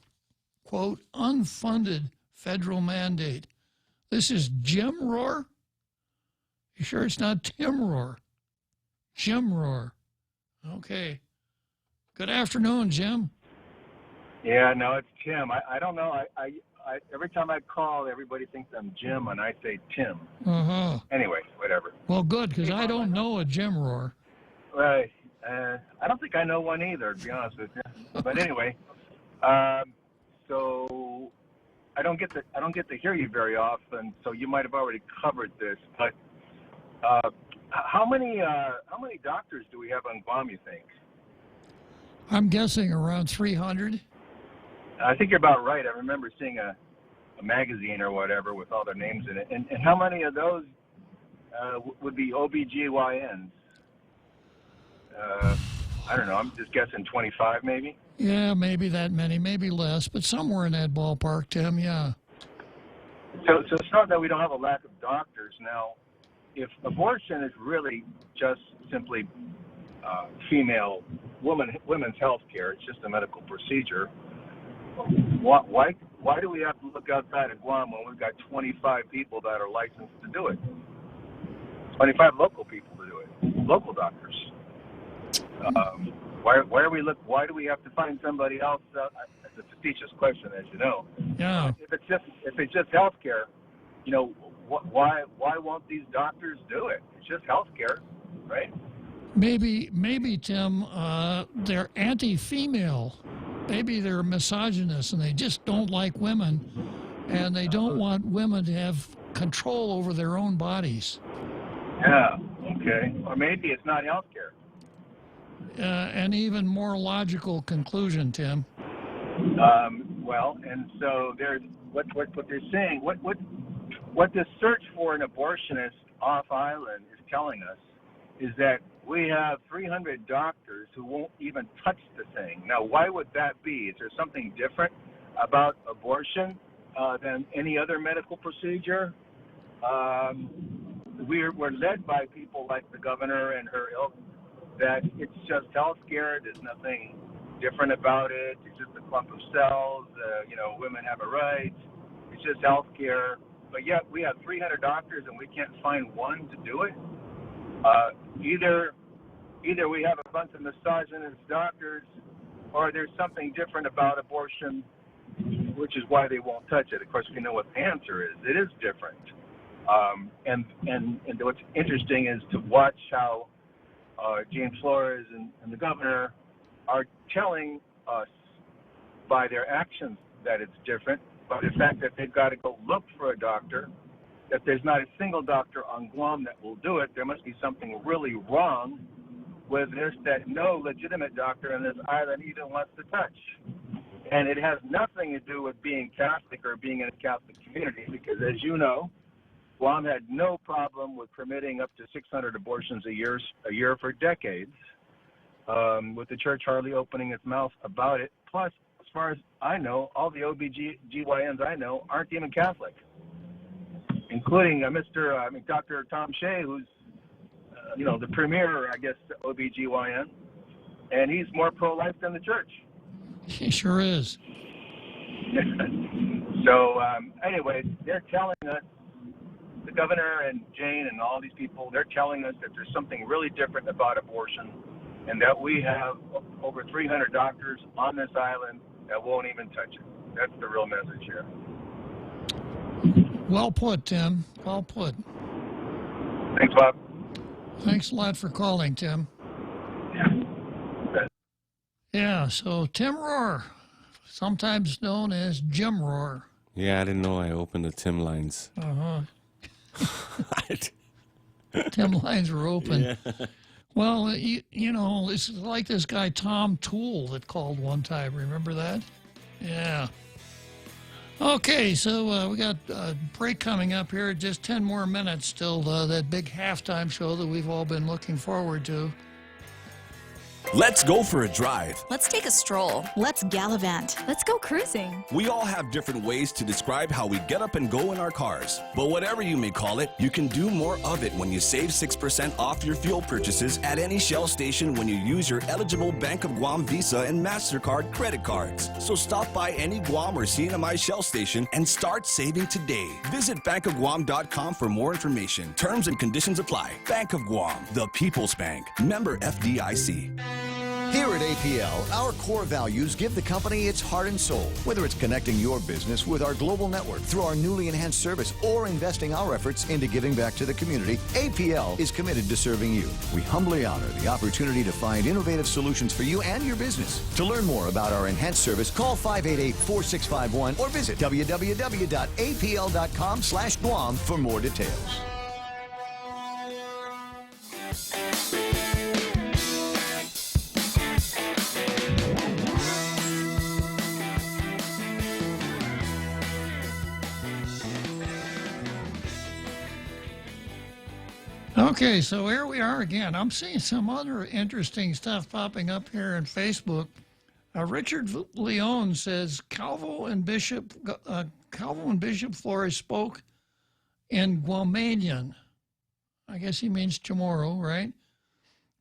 quote, unfunded federal mandate. This is Jim Rohr? You sure it's not Tim Rohr? Jim Rohr. Okay. Good afternoon, Jim. Yeah, no, it's Tim. I don't know. I every time I call, everybody thinks I'm Jim, and I say Tim. Uh-huh. Anyway, whatever. Well, good, because I don't know a Jim Rohr. Right. I don't think I know one either, to be honest with you. But anyway, so I don't get to hear you very often. So you might have already covered this. But how many doctors do we have on Guam, you think? I'm guessing around 300. I think you're about right. I remember seeing a magazine or whatever with all their names in it. And how many of those would be OBGYNs? I don't know. I'm just guessing 25 maybe. Yeah, maybe that many, maybe less, but somewhere in that ballpark, Tim, yeah. So it's not that we don't have a lack of doctors. Now, if abortion is really just simply women's health care, it's just a medical procedure, why do we have to look outside of Guam when we've got 25 people that are licensed to do it? 25 local people to do it, local doctors. Why do we have to find somebody else? It's a facetious question, as you know. Yeah. If it's just health care, you know, why won't these doctors do it? It's just health care, right? Maybe Tim, they're anti-female. Maybe they're misogynists and they just don't like women, and they don't want women to have control over their own bodies. Yeah. Okay. Or maybe it's not health care. An even more logical conclusion, Tim. Well, and so there's what they're saying. What the search for an abortionist off island is telling us is that we have 300 doctors who won't even touch the thing. Now, why would that be? Is there something different about abortion than any other medical procedure? We're led by people like the governor and her ilk that it's just health care. There's nothing different about it. It's just a clump of cells. Women have a right. It's just health care. But yet we have 300 doctors and we can't find one to do it. Either we have a bunch of misogynist doctors, or there's something different about abortion, which is why they won't touch it. Of course, we know what the answer is. It is different. And what's interesting is to watch how James Flores and the governor are telling us by their actions that it's different, by the fact that they've got to go look for a doctor, that there's not a single doctor on Guam that will do it. There must be something really wrong with this that no legitimate doctor on this island even wants to touch. And it has nothing to do with being Catholic or being in a Catholic community, because as you know, Guam had no problem with permitting up to 600 abortions a year for decades, with the church hardly opening its mouth about it. Plus, as far as I know, all the OBGYNs I know aren't even Catholic, including Dr. Tom Shea, who's the premier, I guess, OBGYN, and he's more pro-life than the church. He sure is. So anyway, they're telling us, the governor and Jane and all these people, they're telling us that there's something really different about abortion, and that we have over 300 doctors on this island that won't even touch it. That's the real message here. Well put, Tim. Well put. Thanks, Bob. Thanks a lot for calling, Tim. Yeah. Yeah, so Tim Rohr, sometimes known as Jim Roar. Yeah, I didn't know I opened the Tim lines. Uh-huh. Tim lines were open. Yeah. Well, you know, it's like this guy Tom Toole that called one time. Remember that? Yeah. Okay, so we got a break coming up here. Just 10 more minutes till that big halftime show that we've all been looking forward to. Let's go for a drive. Let's take a stroll. Let's gallivant. Let's go cruising. We all have different ways to describe how we get up and go in our cars. But whatever you may call it, you can do more of it when you save 6% off your fuel purchases at any Shell station when you use your eligible Bank of Guam Visa and MasterCard credit cards. So stop by any Guam or CNMI Shell station and start saving today. Visit bankofguam.com for more information. Terms and conditions apply. Bank of Guam, the People's Bank. Member FDIC. Here at APL, our core values give the company its heart and soul. Whether it's connecting your business with our global network through our newly enhanced service or investing our efforts into giving back to the community, APL is committed to serving you. We humbly honor the opportunity to find innovative solutions for you and your business. To learn more about our enhanced service, call 588-4651 or visit www.apl.com/Guam for more details. Okay, so here we are again. I'm seeing some other interesting stuff popping up here on Facebook. Richard Leone says Calvo and Bishop Flores spoke in Guamanian. I guess he means Chamorro, right?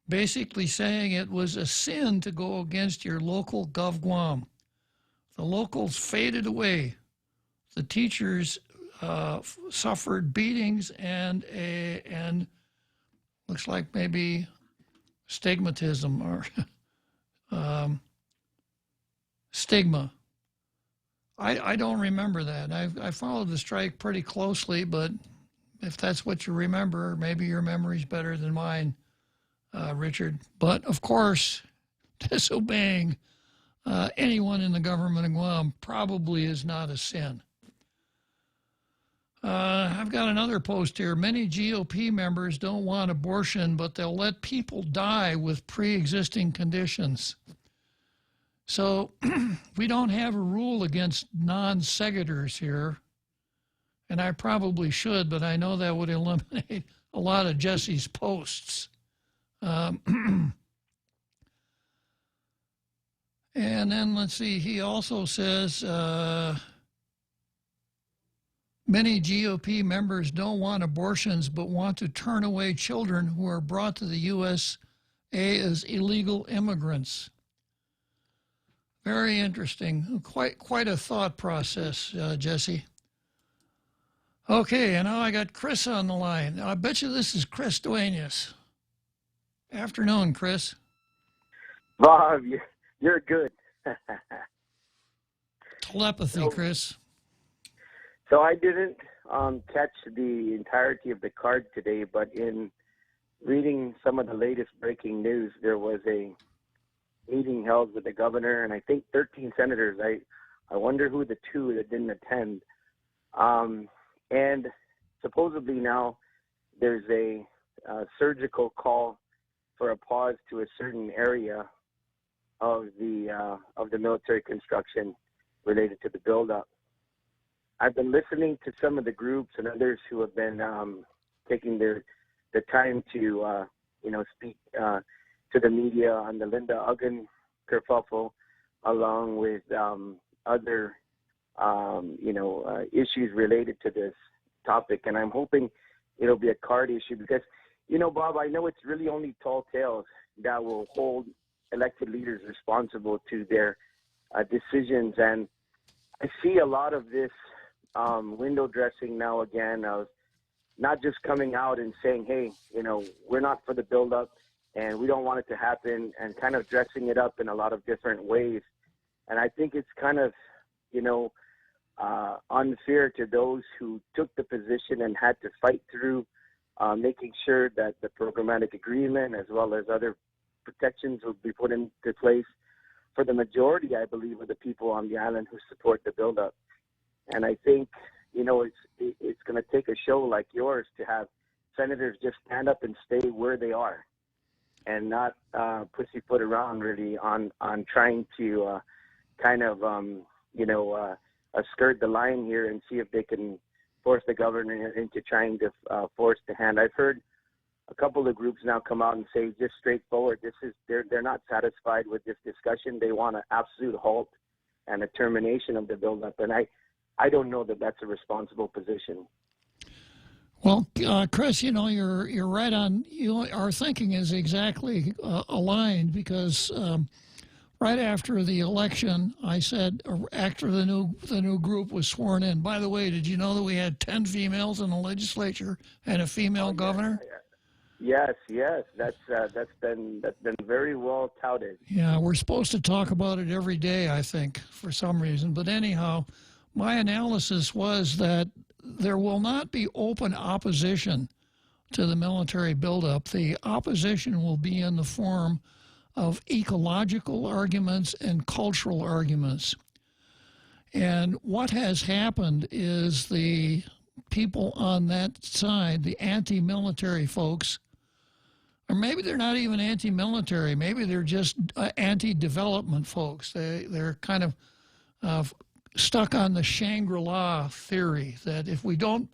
Basically saying it was a sin to go against your local Gov Guam. The locals faded away. The teachers suffered beatings and looks like maybe stigmatism or stigma. I don't remember that. I followed the strike pretty closely, but if that's what you remember, maybe your memory's better than mine, Richard. But of course, disobeying anyone in the government of Guam probably is not a sin. I've got another post here. Many GOP members don't want abortion, but they'll let people die with pre-existing conditions. So we don't have a rule against non-segators here, and I probably should, but I know that would eliminate a lot of Jesse's posts. And then let's see, he also says many GOP members don't want abortions but want to turn away children who are brought to the USA as illegal immigrants. Very interesting. Quite a thought process, Jesse. Okay, and now I got Chris on the line. I bet you this is Chris Duenas. Afternoon, Chris. Bob, you're good. Telepathy, Chris. So I didn't catch the entirety of the card today, but in reading some of the latest breaking news, there was a meeting held with the governor and I think 13 senators. I wonder who the two that didn't attend. And supposedly now there's a surgical call for a pause to a certain area of the military construction related to the buildup. I've been listening to some of the groups and others who have been taking the time to speak to the media on the Linda Uggan kerfuffle, along with other issues related to this topic. And I'm hoping it'll be a card issue because, Bob, I know it's really only tall tales that will hold elected leaders responsible to their decisions. And I see a lot of this window dressing now again of not just coming out and saying, hey, we're not for the buildup and we don't want it to happen, and kind of dressing it up in a lot of different ways. And I think it's kind of, unfair to those who took the position and had to fight through making sure that the programmatic agreement as well as other protections will be put into place for the majority, I believe, of the people on the island who support the buildup. And I think, it's going to take a show like yours to have senators just stand up and stay where they are and not pussyfoot around really on trying to skirt the line here and see if they can force the governor into trying to force the hand. I've heard a couple of groups now come out and say just straightforward, they're not satisfied with this discussion. They want an absolute halt and a termination of the buildup. And I don't know that that's a responsible position. Well, Chris, you're right on. Our thinking is exactly aligned because right after the election, I said after the new group was sworn in. By the way, did you know that we had 10 females in the legislature and a female governor? Yes, that's been very well touted. Yeah, we're supposed to talk about it every day, I think, for some reason. But anyhow, my analysis was that there will not be open opposition to the military buildup. The opposition will be in the form of ecological arguments and cultural arguments. And what has happened is the people on that side, the anti-military folks, or maybe they're not even anti-military, maybe they're just anti-development folks. They're kind of stuck on the Shangri-La theory that if we don't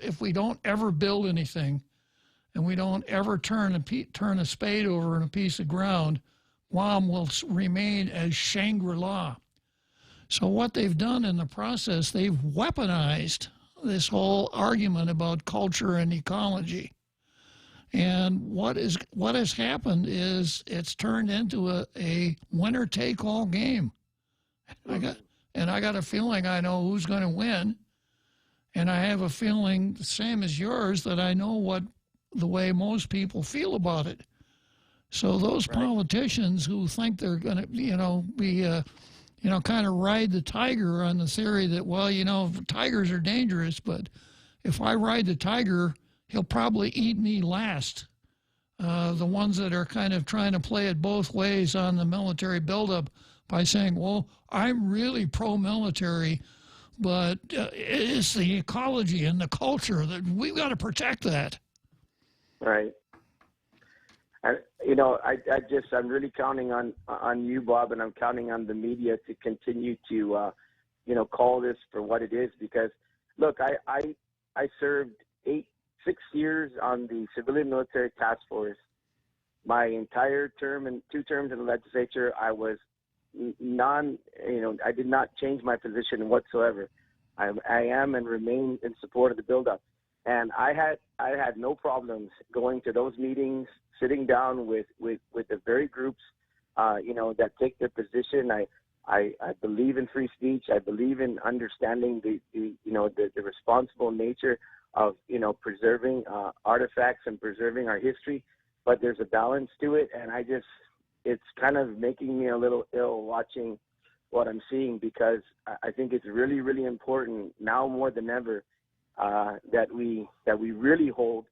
ever build anything and we don't ever turn a spade over in a piece of ground, Guam will remain as Shangri-La. So what they've done in the process, they've weaponized this whole argument about culture and ecology. And what has happened is it's turned into a winner-take-all game. I got a feeling I know who's going to win, and I have a feeling the same as yours that I know the way most people feel about it. So those politicians who think they're going to, be, kind of ride the tiger on the theory that, tigers are dangerous, but if I ride the tiger, he'll probably eat me last. The ones that are kind of trying to play it both ways on the military buildup by saying, well, I'm really pro-military, but it's the ecology and the culture that we've got to protect that. Right. I'm really counting on you, Bob, and I'm counting on the media to continue to, call this for what it is. Because, look, I served 6 years on the Civilian Military Task Force. My entire term and 2 terms in the legislature, I was I did not change my position whatsoever. I am and remain in support of the buildup. And I had no problems going to those meetings, sitting down with the very groups, that take their position. I believe in free speech. I believe in understanding the responsible nature of, preserving artifacts and preserving our history. But there's a balance to it, and it's kind of making me a little ill watching what I'm seeing, because I think it's really, really important now more than ever that we really hold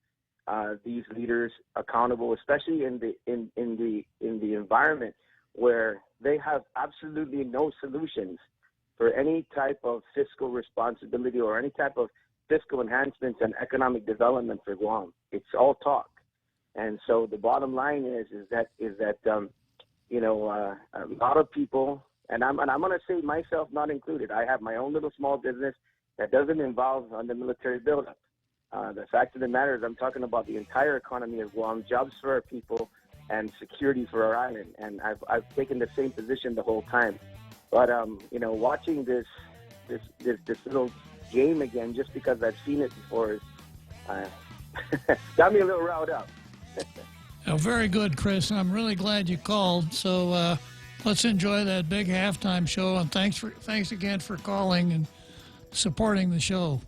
these leaders accountable, especially in the environment where they have absolutely no solutions for any type of fiscal responsibility or any type of fiscal enhancements and economic development for Guam. It's all talk. And so the bottom line is that a lot of people, and I'm going to say myself not included. I have my own little small business that doesn't involve on the military buildup. The fact of the matter is I'm talking about the entire economy of Guam, jobs for our people, and security for our island. And I've taken the same position the whole time. But watching this little game again, just because I've seen it before, got me a little riled up. Very good, Chris. I'm really glad you called. So let's enjoy that big halftime show. And thanks again for calling and supporting the show.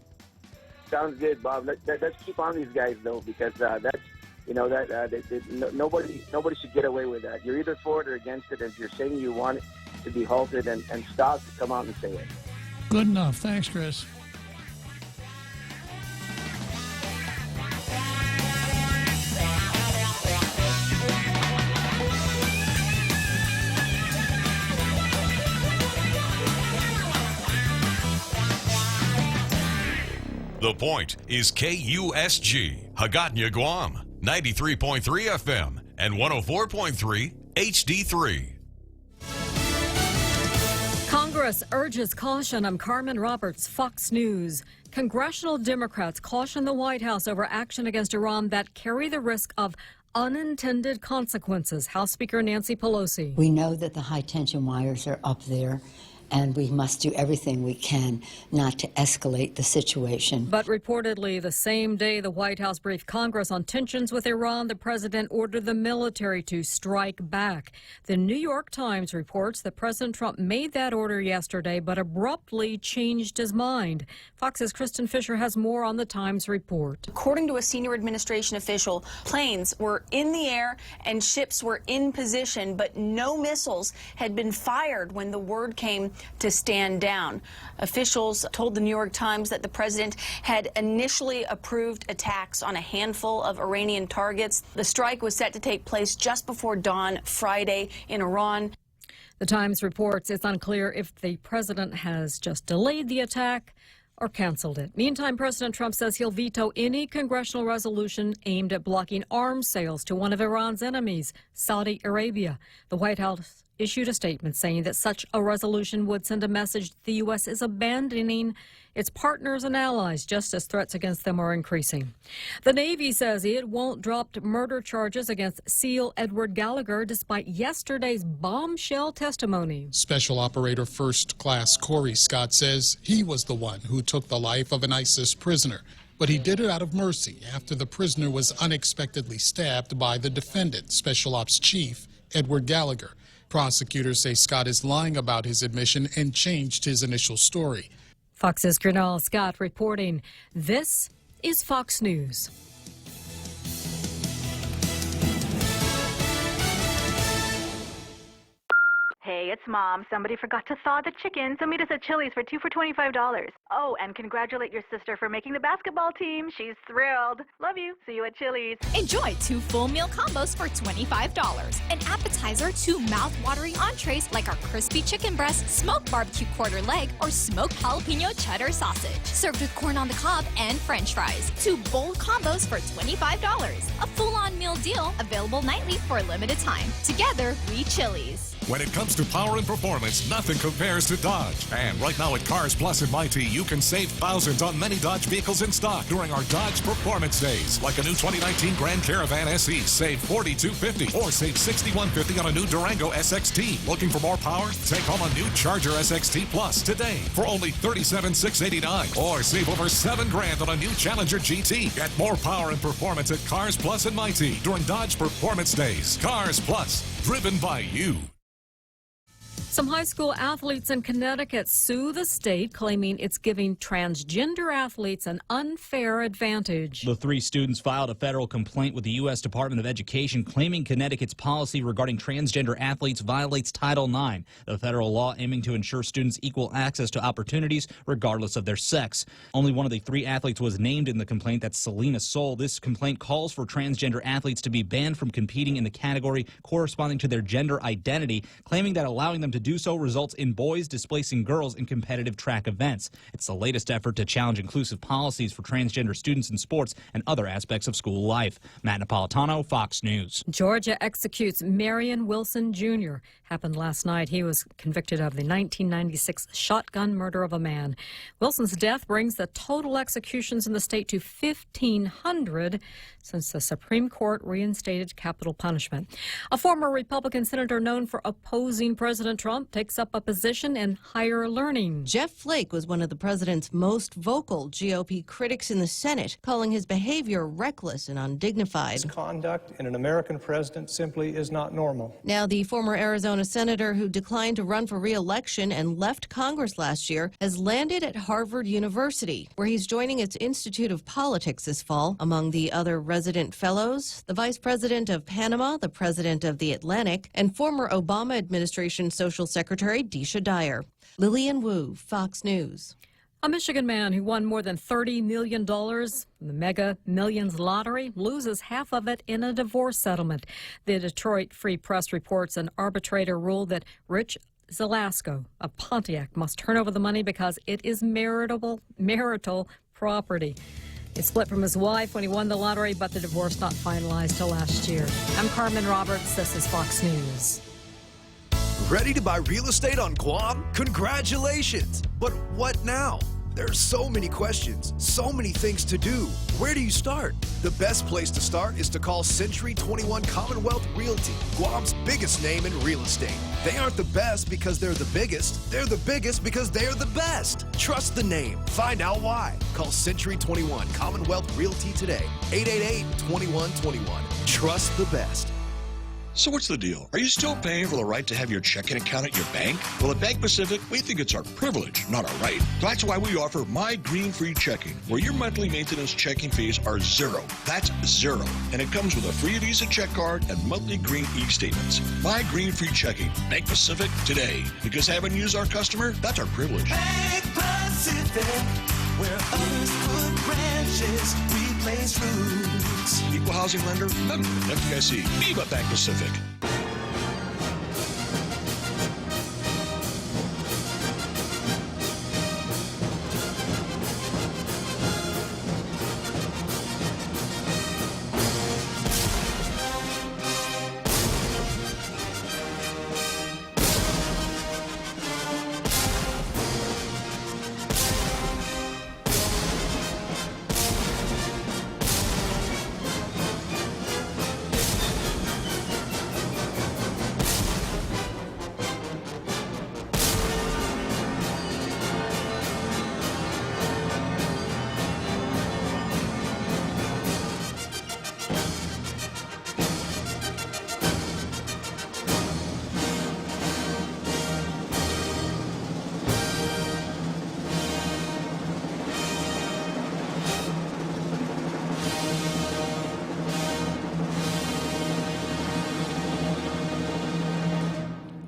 Sounds good, Bob. Let's keep on these guys though, because nobody should get away with that. You're either for it or against it. If you're saying you want it to be halted and stopped, come out and say it. Good enough. Thanks, Chris. The Point is KUSG, Hagåtña, Guam, 93.3 FM and 104.3 HD3. Congress urges caution. I'm Carmen Roberts, Fox News. Congressional Democrats caution the White House over action against Iran that carry the risk of unintended consequences. House Speaker Nancy Pelosi. We know that the high-tension wires are up there, and we must do everything we can not to escalate the situation. But reportedly, the same day the White House briefed Congress on tensions with Iran, the president ordered the military to strike back. The New York Times reports that President Trump made that order yesterday, but abruptly changed his mind. Fox's Kristen Fisher has more on the Times report. According to a senior administration official, planes were in the air and ships were in position, but no missiles had been fired when the word came to stand down. Officials told the New York Times that the president had initially approved attacks on a handful of Iranian targets. The strike was set to take place just before dawn Friday in Iran. The Times reports it's unclear if the president has just delayed the attack or canceled it. Meantime, President Trump says he'll veto any congressional resolution aimed at blocking arms sales to one of Iran's enemies, Saudi Arabia. The White House issued a statement saying that such a resolution would send a message that the U.S. is abandoning its partners and allies just as threats against them are increasing. The Navy says it won't drop murder charges against SEAL Edward Gallagher despite yesterday's bombshell testimony. Special Operator First Class Corey Scott says he was the one who took the life of an ISIS prisoner, but he did it out of mercy after the prisoner was unexpectedly stabbed by the defendant, Special Ops Chief Edward Gallagher. Prosecutors say Scott is lying about his admission and changed his initial story. Fox's Gernal Scott reporting. This is Fox News. Hey, it's Mom. Somebody forgot to thaw the chicken, so meet us at Chili's for 2 for $25. Oh, and congratulate your sister for making the basketball team. She's thrilled. Love you. See you at Chili's. Enjoy 2 full meal combos for $25. An appetizer, 2 mouth-watering entrees like our crispy chicken breast, smoked barbecue quarter leg, or smoked jalapeno cheddar sausage. Served with corn on the cob and french fries. 2 bold combos for $25. A full-on meal deal available nightly for a limited time. Together, we Chili's. When it comes to power and performance, nothing compares to Dodge. And right now at Cars Plus and Mighty, you can save thousands on many Dodge vehicles in stock during our Dodge Performance Days. Like a new 2019 Grand Caravan SE, save $4,250, or save $6,150 on a new Durango SXT. Looking for more power? Take home a new Charger SXT Plus today for only $37,689, or save over $7,000 on a new Challenger GT. Get more power and performance at Cars Plus and Mighty during Dodge Performance Days. Cars Plus, driven by you. Some high school athletes in Connecticut sue the state, claiming it's giving transgender athletes an unfair advantage. The 3 students filed a federal complaint with the U.S. Department of Education claiming Connecticut's policy regarding transgender athletes violates Title IX, the federal law aiming to ensure students equal access to opportunities regardless of their sex. Only one of the 3 athletes was named in the complaint. That's Selena Soul. This complaint calls for transgender athletes to be banned from competing in the category corresponding to their gender identity, claiming that allowing them to do so results in boys displacing girls in competitive track events. It's the latest effort to challenge inclusive policies for transgender students in sports and other aspects of school life. Matt Napolitano, Fox News. Georgia executes Marion Wilson Jr. Happened last night. He was convicted of the 1996 shotgun murder of a man. Wilson's death brings the total executions in the state to 1,500 since the Supreme Court reinstated capital punishment. A former Republican senator known for opposing President Trump takes up a position in higher learning. Jeff Flake was one of the president's most vocal GOP critics in the Senate, calling his behavior reckless and undignified. His conduct in an American president simply is not normal. Now, the former Arizona senator who declined to run for re-election and left Congress last year has landed at Harvard University, where he's joining its Institute of Politics this fall. Among the other resident fellows, the vice president of Panama, the president of the Atlantic, and former Obama administration Social Secretary Deisha Dyer. Lillian Wu, Fox News. A Michigan man who won more than $30 million in the Mega Millions lottery loses half of it in a divorce settlement. The Detroit Free Press reports an arbitrator ruled that rich Zelasco of Pontiac must turn over the money because it is marital property. He split from his wife when he won the lottery, but the divorce not finalized till last year. I'm Carmen Roberts. This is Fox News. Ready to buy real estate on Guam? Congratulations! But what now? There's so many questions, so many things to do. Where do you start? The best place to start is to call Century 21 Commonwealth Realty, Guam's biggest name in real estate. They aren't the best because they're the biggest. They're the biggest because they're the best. Trust the name. Find out why. Call Century 21 Commonwealth Realty today. 888-2121. Trust the best. So what's the deal? Are you still paying for the right to have your checking account at your bank? Well, at Bank Pacific, we think it's our privilege, not our right. That's why we offer My Green Free Checking, where your monthly maintenance checking fees are zero. That's zero. And it comes with a free Visa check card and monthly green e-statements. My Green Free Checking. Bank Pacific today. Because having you as our customer, that's our privilege. Bank Pacific, where others put branches, we place roots. Equal housing lender, FDIC. Viva Bank Pacific.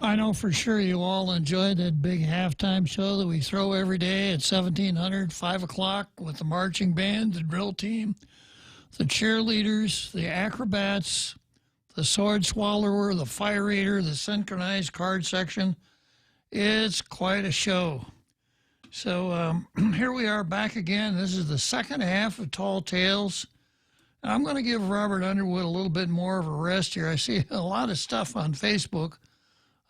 I know for sure you all enjoyed that big halftime show that we throw every day at 1700, 5 o'clock with the marching band, the drill team, the cheerleaders, the acrobats, the sword swallower, the fire eater, the synchronized card section. It's quite a show. So here we are back again. This is the second half of Tall Tales. I'm going to give Robert Underwood a little bit more of a rest here. I see a lot of stuff on Facebook.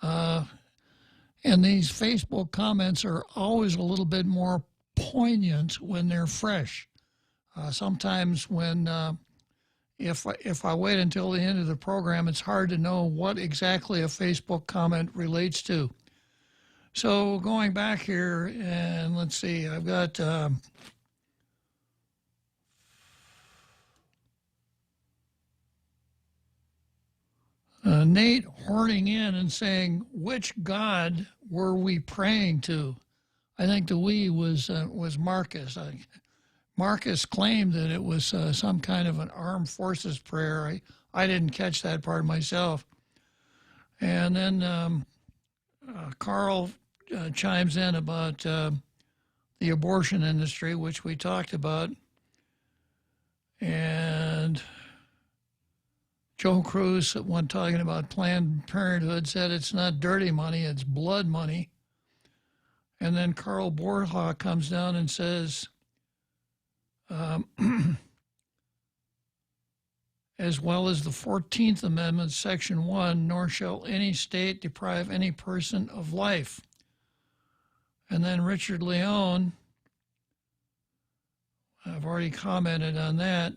And these Facebook comments are always a little bit more poignant when they're fresh. Sometimes when, if I wait until the end of the program, it's hard to know what exactly a Facebook comment relates to. So going back here, and let's see, I've got... Nate horning in and saying, which God were we praying to? I think the we was Marcus. Marcus claimed that it was some kind of an armed forces prayer. I didn't catch that part myself. And then Carl chimes in about the abortion industry, which we talked about. And Joe Cruz, when talking about Planned Parenthood, said it's not dirty money, it's blood money. And then Carl Borja comes down and says, as well as the 14th Amendment, Section 1, nor shall any state deprive any person of life. And then Richard Leone, I've already commented on that.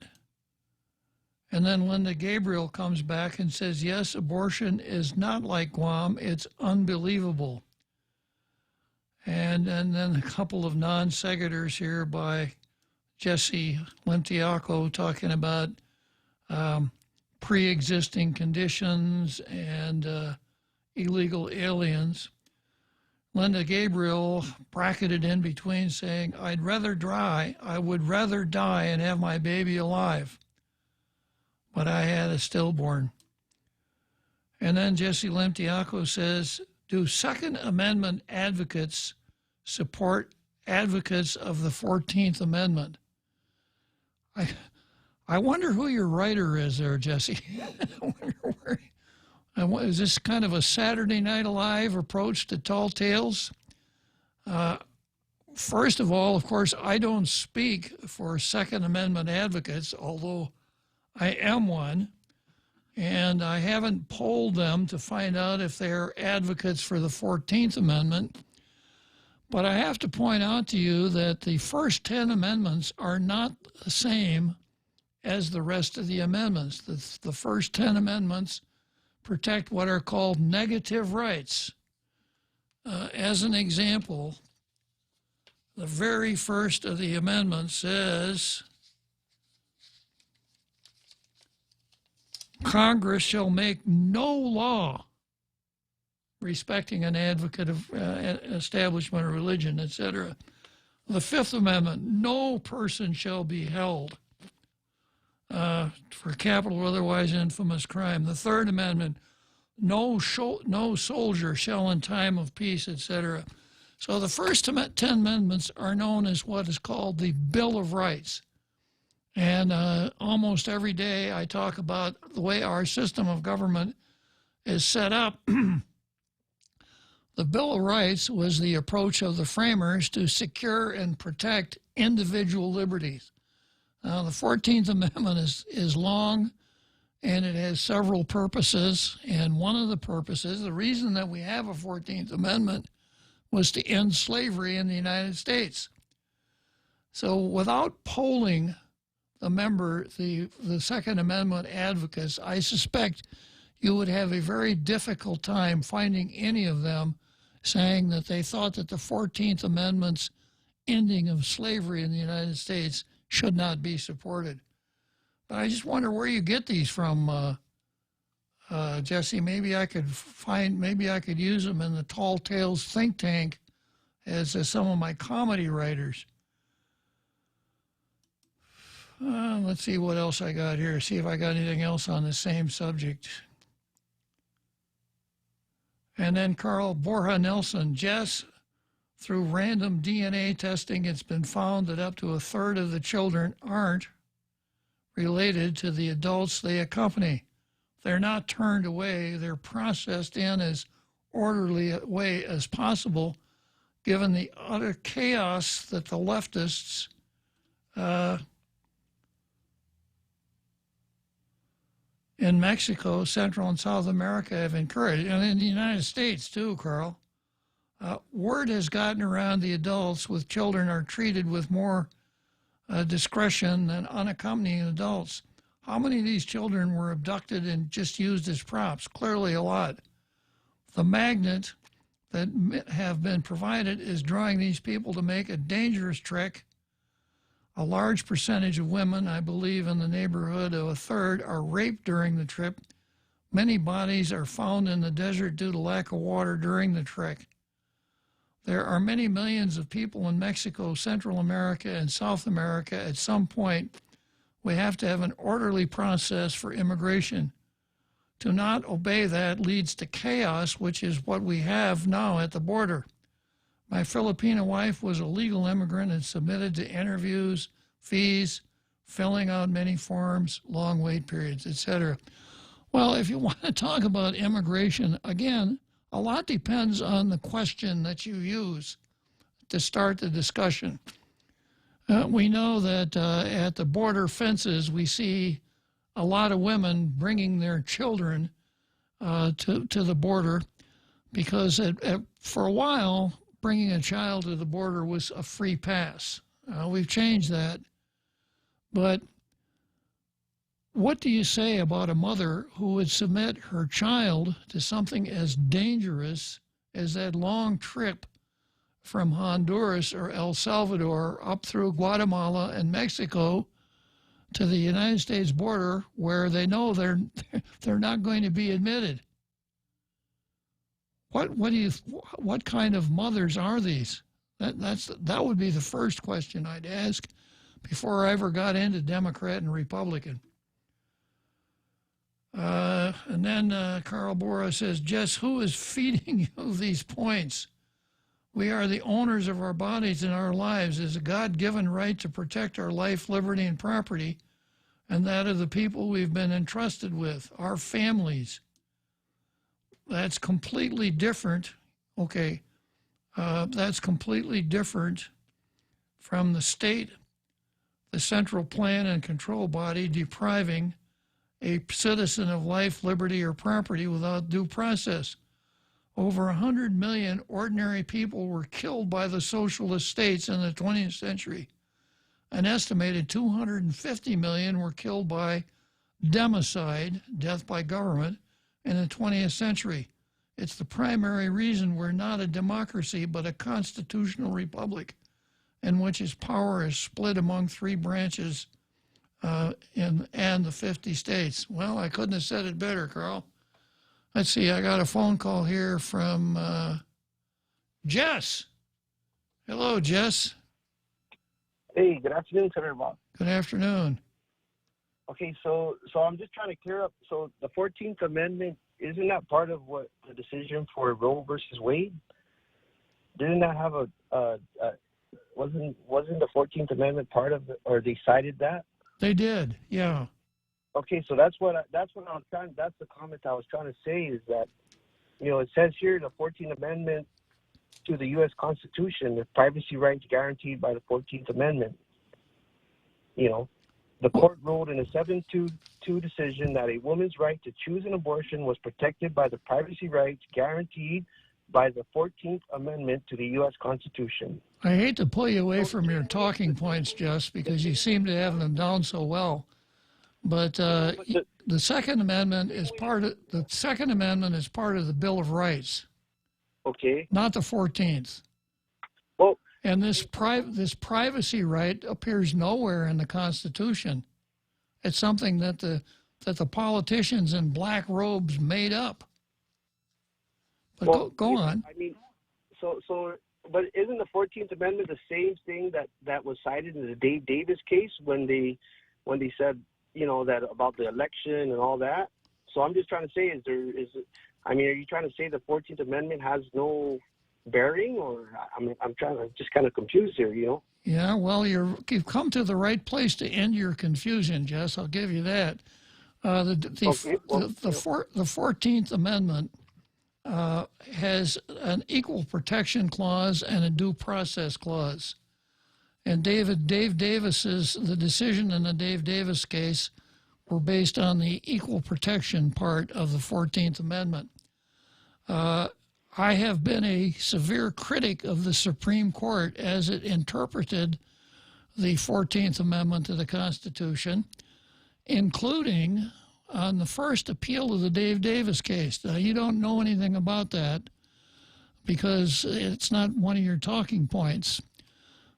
And then Linda Gabriel comes back and says, yes, abortion is not like Guam. It's unbelievable. And then a couple of non-sequiturs here by Jesse Limtiaco talking about pre-existing conditions and illegal aliens. Linda Gabriel bracketed in between saying, I would rather die and have my baby alive. But I had a stillborn. And then Jesse Limtiaco says, do Second Amendment advocates support advocates of the 14th Amendment? I wonder who your writer is there, Jesse. Is this kind of a Saturday Night Alive approach to tall tales? First of all, of course, I don't speak for Second Amendment advocates, although I am one, and I haven't polled them to find out if they're advocates for the 14th Amendment. But I have to point out to you that the first 10 amendments are not the same as the rest of the amendments. The first 10 amendments protect what are called negative rights. As an example, the very first of the amendments says, Congress shall make no law respecting an advocate of establishment of religion, etc. The Fifth Amendment, no person shall be held for capital or otherwise infamous crime. The Third Amendment, no soldier shall in time of peace, etc. So the first 10 amendments are known as what is called the Bill of Rights. And almost every day I talk about the way our system of government is set up. The Bill of Rights was the approach of the framers to secure and protect individual liberties. Now, the 14th Amendment is long, and it has several purposes. And one of the purposes, the reason that we have a 14th Amendment, was to end slavery in the United States. So without polling the Second Amendment advocates, I suspect you would have a very difficult time finding any of them saying that they thought that the 14th Amendment's ending of slavery in the United States should not be supported. But I just wonder where you get these from, Jesse. Maybe I could use them in the Tall Tales think tank as some of my comedy writers. Let's see what else I got here. See if I got anything else on the same subject. And then Carl Borja Nelson, Jess, through random DNA testing, it's been found that up to a third of the children aren't related to the adults they accompany. They're not turned away. They're processed in as orderly a way as possible, given the utter chaos that the leftists in Mexico, Central and South America have encouraged, and in the United States too, Carl. Word has gotten around the adults with children are treated with more discretion than unaccompanied adults. How many of these children were abducted and just used as props? Clearly a lot. The magnet that have been provided is drawing these people to make a dangerous trek. A large percentage of women, I believe in the neighborhood of a third, are raped during the trip. Many bodies are found in the desert due to lack of water during the trek. There are many millions of people in Mexico, Central America, and South America. At some point, we have to have an orderly process for immigration. To not obey that leads to chaos, which is what we have now at the border. My Filipino wife was a legal immigrant and submitted to interviews, fees, filling out many forms, long wait periods, etc. Well, if you want to talk about immigration, again, a lot depends on the question that you use to start the discussion. We know that at the border fences, we see a lot of women bringing their children to the border because for a while, bringing a child to the border was a free pass. We've changed that. But what do you say about a mother who would submit her child to something as dangerous as that long trip from Honduras or El Salvador up through Guatemala and Mexico to the United States border where they know they're not going to be admitted? What kind of mothers are these? That would be the first question I'd ask before I ever got into Democrat and Republican. And then Carl Bora says, Jess, who is feeding you these points? We are the owners of our bodies and our lives. It is a God-given right to protect our life, liberty, and property, and that of the people we've been entrusted with, our families. that's completely different. Okay, that's completely different from the state, the central plan and control body, depriving a citizen of life, liberty, or property without due process. Over 100 million ordinary people were killed by the socialist states in the 20th century. An estimated 250 million were killed by democide, death by government, in the 20th century. It's the primary reason we're not a democracy but a constitutional republic in which its power is split among three branches and the 50 states. Well, I couldn't have said it better, Carl. Let's see, I got a phone call here from Jess. Hello, Jess. Hey, good afternoon, Senator Bob. Good afternoon. Okay, so I'm just trying to clear up. So the 14th Amendment, isn't that part of what the decision for Roe versus Wade? Didn't that have wasn't the 14th Amendment part of it, or they cited that? They did, yeah. Okay, so that's what I was trying. That's the comment I was trying to say is that, it says here the 14th Amendment to the U.S. Constitution, the privacy rights guaranteed by the 14th Amendment. The court ruled in a 7-2 decision that a woman's right to choose an abortion was protected by the privacy rights guaranteed by the 14th Amendment to the U.S. Constitution. I hate to pull you away from your talking points, Jess, because you seem to have them down so well. But the Second Amendment is part of the Bill of Rights. Okay. Not the 14th. Well, and this privacy right appears nowhere in the Constitution. It's something that the politicians in black robes made up. But go on. I mean, but isn't the 14th Amendment the same thing that was cited in the Dave Davis case when they said, that about the election and all that? So I'm just trying to say, are you trying to say the 14th Amendment has no bearing, or I'm just kind of confused here, Yeah, well, you've come to the right place to end your confusion, Jess. I'll give you that. The 14th Amendment has an equal protection clause and a due process clause. And the decision in the Dave Davis case were based on the equal protection part of the 14th Amendment. I have been a severe critic of the Supreme Court as it interpreted the 14th Amendment to the Constitution, including on the first appeal of the Dave Davis case. Now, you don't know anything about that because it's not one of your talking points.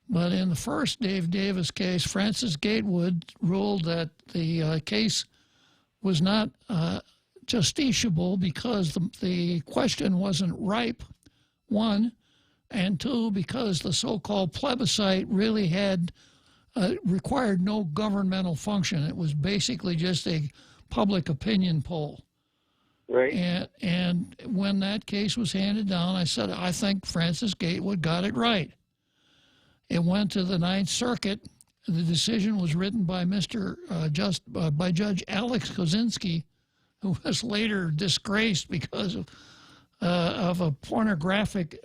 But in the first Dave Davis case, Francis Gatewood ruled that the case was not justiciable because the question wasn't ripe, one, and two, because the so-called plebiscite really had required no governmental function. It was basically just a public opinion poll. Right. And when that case was handed down, I said, I think Francis Gatewood got it right. It went to the Ninth Circuit. The decision was written by by Judge Alex Klitzkie, who was later disgraced because of a pornographic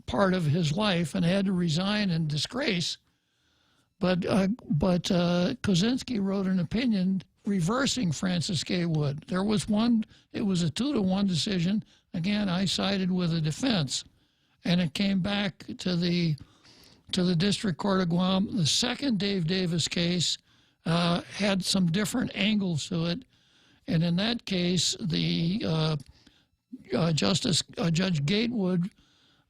part of his life and had to resign in disgrace. But Klitzkie wrote an opinion reversing Francis Gatewood. It was a 2-1 decision. Again, I sided with the defense, and it came back to the District Court of Guam. The second Dave Davis case had some different angles to it, and in that case, the Judge Gatewood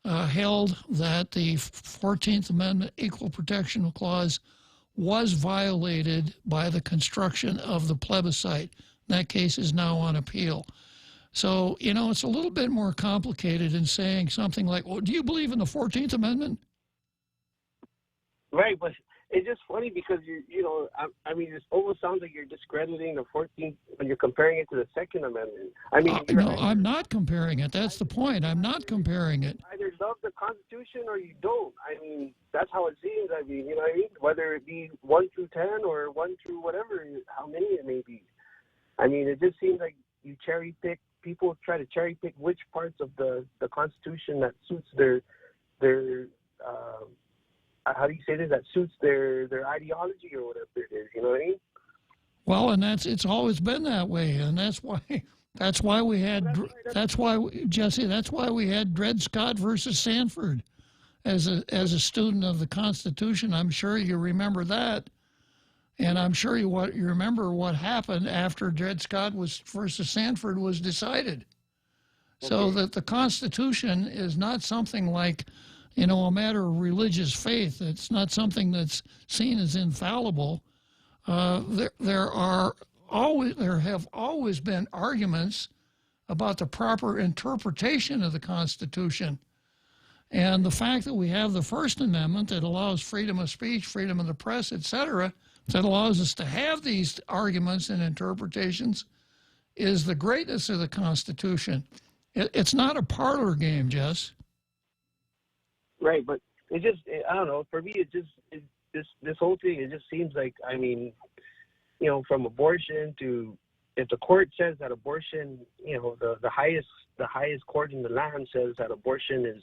held that the 14th Amendment Equal Protection Clause was violated by the construction of the plebiscite. That case is now on appeal. So, it's a little bit more complicated in saying something like, well, do you believe in the 14th Amendment? Right, but it's just funny because it almost sounds like you're discrediting the 14th when you're comparing it to the Second Amendment. No, I'm not comparing it. That's the point. I'm not comparing it. You either love the Constitution or you don't. That's how it seems. You know what I mean? Whether it be 1 through 10 or 1 through whatever, how many it may be. It just seems like you cherry pick people try to cherry pick which parts of the Constitution that suits their how do you say this, that suits their ideology or whatever it is, you know what I mean? Well, and it's always been that way, and that's why we had Jesse. That's why we had Dred Scott versus Sanford as a student of the Constitution. I'm sure you remember that, and I'm sure you remember what happened after Dred Scott versus Sanford was decided. So that the Constitution is not something like, a matter of religious faith. It's not something that's seen as infallible. There have always been arguments about the proper interpretation of the Constitution. And the fact that we have the First Amendment that allows freedom of speech, freedom of the press, etc., that allows us to have these arguments and interpretations is the greatness of the Constitution. It's not a parlor game, Jess. Right, but it just, I don't know, for me, this whole thing, it just seems like, I mean, from abortion to, if the court says that abortion, the highest court in the land says that abortion is,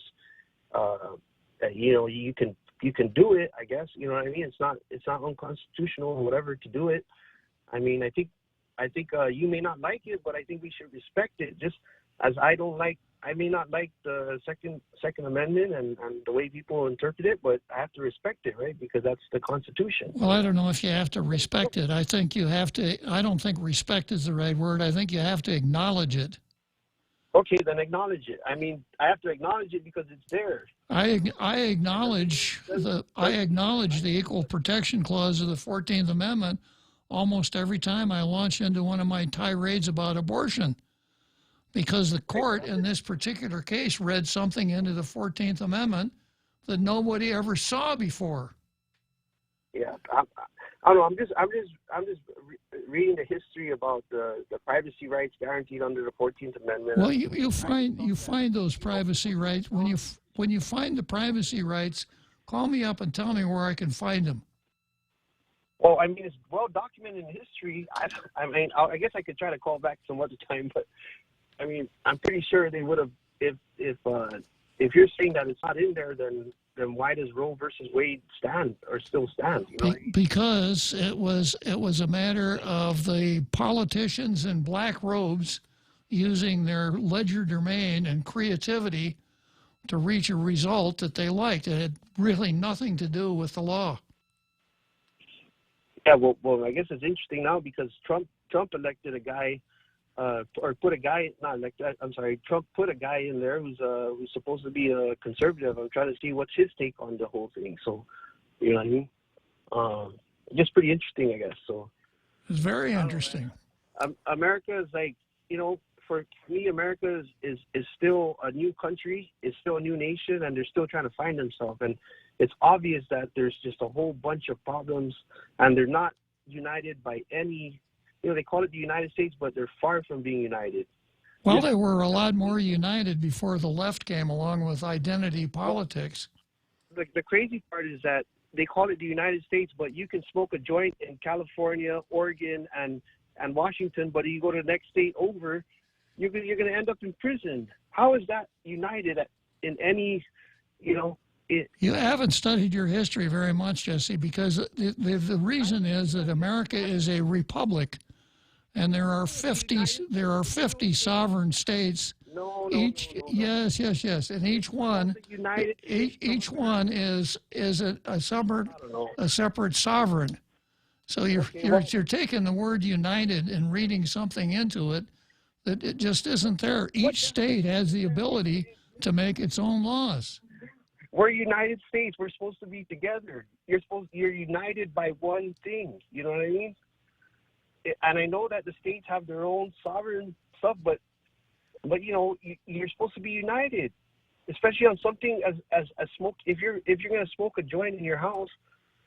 you can do it, I guess, you know what I mean? It's not unconstitutional or whatever to do it. I mean, I think you may not like it, but I think we should respect it. Just as I may not like the Second Amendment and the way people interpret it, but I have to respect it, right? Because that's the Constitution. Well, I don't know if you have to respect it. I think you have to. I don't think respect is the right word. I think you have to acknowledge it. Okay, then acknowledge it. I mean, I have to acknowledge it because it's there. I acknowledge the Equal Protection Clause of the 14th Amendment almost every time I launch into one of my tirades about abortion, because the court in this particular case read something into the 14th Amendment that nobody ever saw before. Yeah, I don't know. I'm just reading the history about the privacy rights guaranteed under the 14th Amendment. Well, you find those privacy rights when you find the privacy rights. Call me up and tell me where I can find them. Well, I mean, it's well documented in history. I mean, I guess I could try to call back some other time, but I mean, I'm pretty sure they would have. If you're saying that it's not in there, then why does Roe versus Wade stand or still stand? You know? Because it was a matter of the politicians in black robes using their legerdemain and creativity to reach a result that they liked. It had really nothing to do with the law. Yeah, well, I guess it's interesting now because Trump elected a guy. Trump put a guy in there who's supposed to be a conservative. I'm trying to see what's his take on the whole thing. So, you know what I mean? Just pretty interesting, I guess. So it's very interesting. America is like, for me, America is still a new country. It's still a new nation, and they're still trying to find themselves. And it's obvious that there's just a whole bunch of problems, and they're not united by any. They call it the United States, but they're far from being united. Well, they were a lot more united before the left came along with identity politics. The crazy part is that they call it the United States, but you can smoke a joint in California, Oregon, and Washington, but you go to the next state over, you're going to end up in prison. How is that united in any, You haven't studied your history very much, Jesse, because the reason is that America is a republic. And there are 50 sovereign states. Yes. And each one is a separate sovereign. So you're taking the word united and reading something into it that it just isn't there. Each state has the ability to make its own laws. We're United States. We're supposed to be together. You're united by one thing. You know what I mean? And I know that the states have their own sovereign stuff, but you're supposed to be united, especially on something as smoke. If you're going to smoke a joint in your house,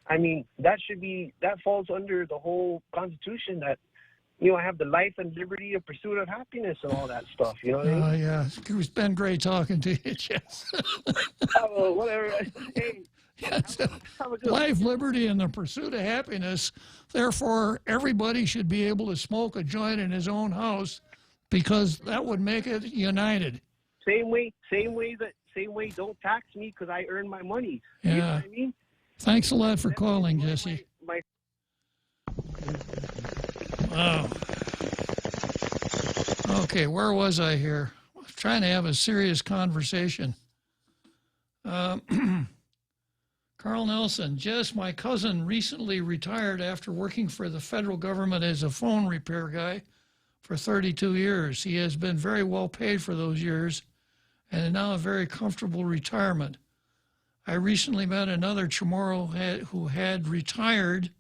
I mean that falls under the whole Constitution that I have the life and liberty of pursuit of happiness and all that stuff. You know what I mean? Yeah, it's been great talking to you, Jess. Whatever. Hey. Life, liberty, and the pursuit of happiness. Therefore, everybody should be able to smoke a joint in his own house, because that would make it united. Same way. Don't tax me because I earn my money. Yeah. You know what I mean? Thanks a lot for calling, Jesse. Wow. Okay, where was I here? I was trying to have a serious conversation. Carl Nelson, Jess, my cousin recently retired after working for the federal government as a phone repair guy for 32 years. He has been very well paid for those years and is now a very comfortable retirement. I recently met another Chamorro who had retired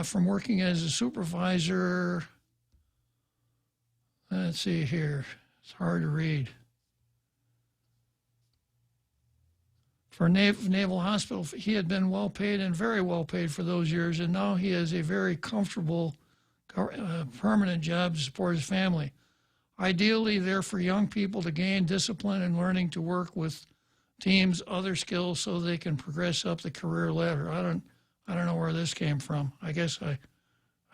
from working as a supervisor. Let's see here. It's hard to read. For Naval Hospital, he had been well paid and very well paid for those years, and now he has a very comfortable permanent job to support his family. Ideally, they're for young people to gain discipline and learning to work with teams, other skills, so they can progress up the career ladder. I don't know where this came from. I guess I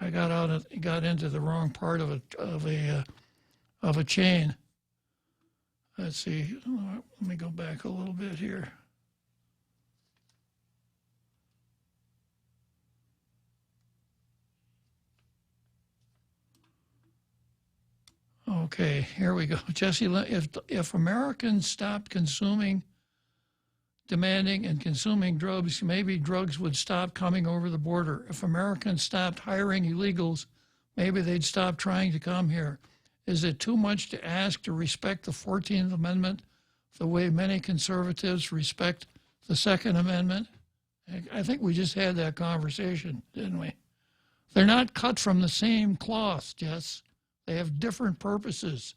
got into the wrong part of a chain. Let's see. Let me go back a little bit here. Okay, here we go. Jesse, if Americans stopped demanding and consuming drugs, maybe drugs would stop coming over the border. If Americans stopped hiring illegals, maybe they'd stop trying to come here. Is it too much to ask to respect the 14th Amendment the way many conservatives respect the Second Amendment? I think we just had that conversation, didn't we? They're not cut from the same cloth, Jess. They have different purposes.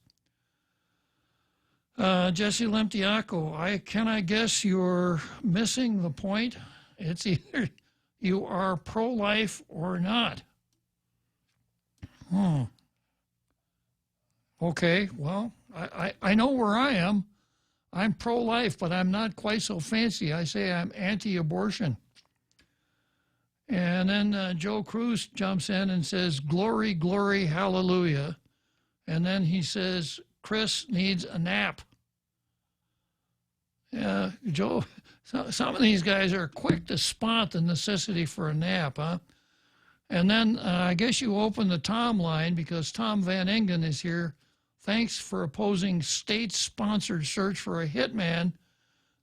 Jesse Lemtiaco, I guess you're missing the point? It's either you are pro-life or not. Okay, well, I know where I am. I'm pro-life, but I'm not quite so fancy. I say I'm anti-abortion. And then Joe Cruz jumps in and says, glory, glory, hallelujah. And then he says, Chris needs a nap. Joe, some of these guys are quick to spot the necessity for a nap, huh? And then I guess you open the Tom line because Tom Van Engen is here. Thanks for opposing state-sponsored search for a hitman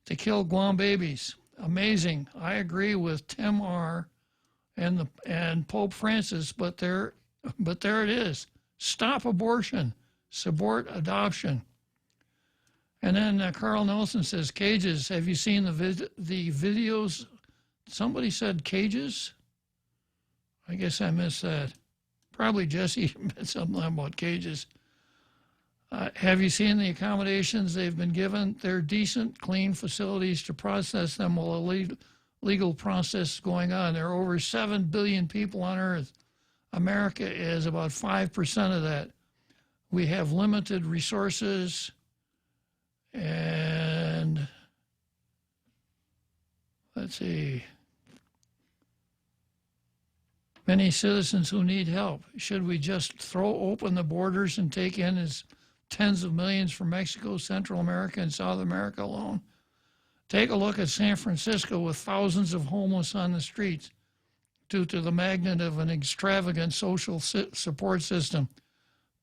to kill Guam babies. Amazing. I agree with Tim R. and Pope Francis, but there it is. Stop abortion. Support adoption. And then Carl Nelson says, cages. Have you seen the videos? Somebody said cages? I guess I missed that. Probably Jesse meant something about cages. Have you seen the accommodations they've been given? They're decent, clean facilities to process them while a legal process is going on. There are over 7 billion people on Earth. America is about 5% of that. We have limited resources, and let's see, many citizens who need help. Should we just throw open the borders and take in as tens of millions from Mexico, Central America, and South America alone? Take a look at San Francisco with thousands of homeless on the streets due to the magnet of an extravagant social support system.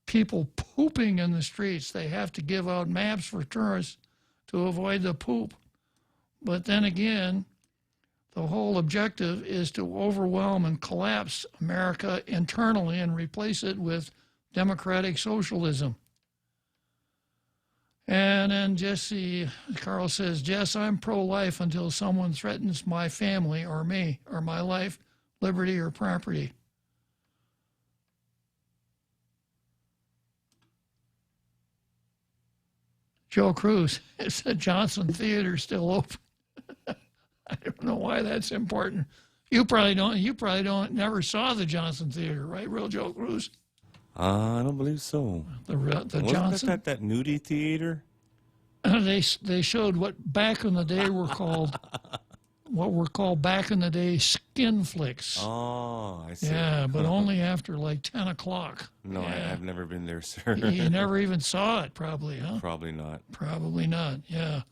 People pooping in the streets. They have to give out maps for tourists to avoid the poop. But then again, the whole objective is to overwhelm and collapse America internally and replace it with democratic socialism. And then Carl says, Jess, I'm pro-life until someone threatens my family or me or my life, liberty, or property. Joe Cruz, is the Johnson Theater still open? I don't know why that's important. You probably don't, never saw the Johnson Theater, right, real Joe Cruz? I don't believe so. The Johnson? Wasn't that nudie theater? They showed what back in the day were called what were called back in the day skin flicks. Oh, I see. Yeah, but only after like 10 o'clock. No, Yeah. I've never been there, sir. You never even saw it, probably, huh? Probably not. Probably not, yeah.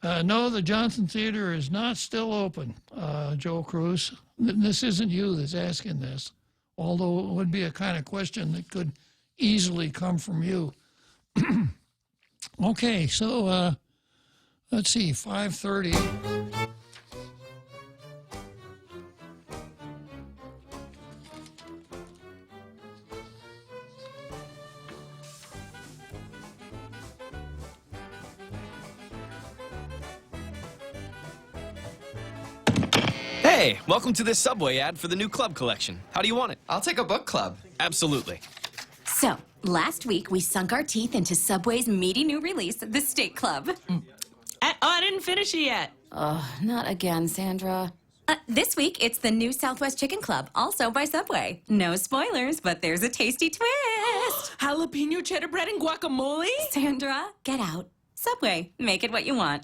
No, the Johnson Theater is not still open, Joe Cruz. This isn't you that's asking this, although it would be a kind of question that could easily come from you. Okay, so let's see, 5:30. Hey, welcome to this Subway ad for the new club collection. How do you want it? I'll take a book club. Absolutely. So, last week we sunk our teeth into Subway's meaty new release, the Steak Club. I didn't finish it yet. Oh, not again, Sandra. This week, it's the new Southwest Chicken Club, also by Subway. No spoilers, but there's a tasty twist. Jalapeno cheddar bread and guacamole? Sandra, get out. Subway, make it what you want.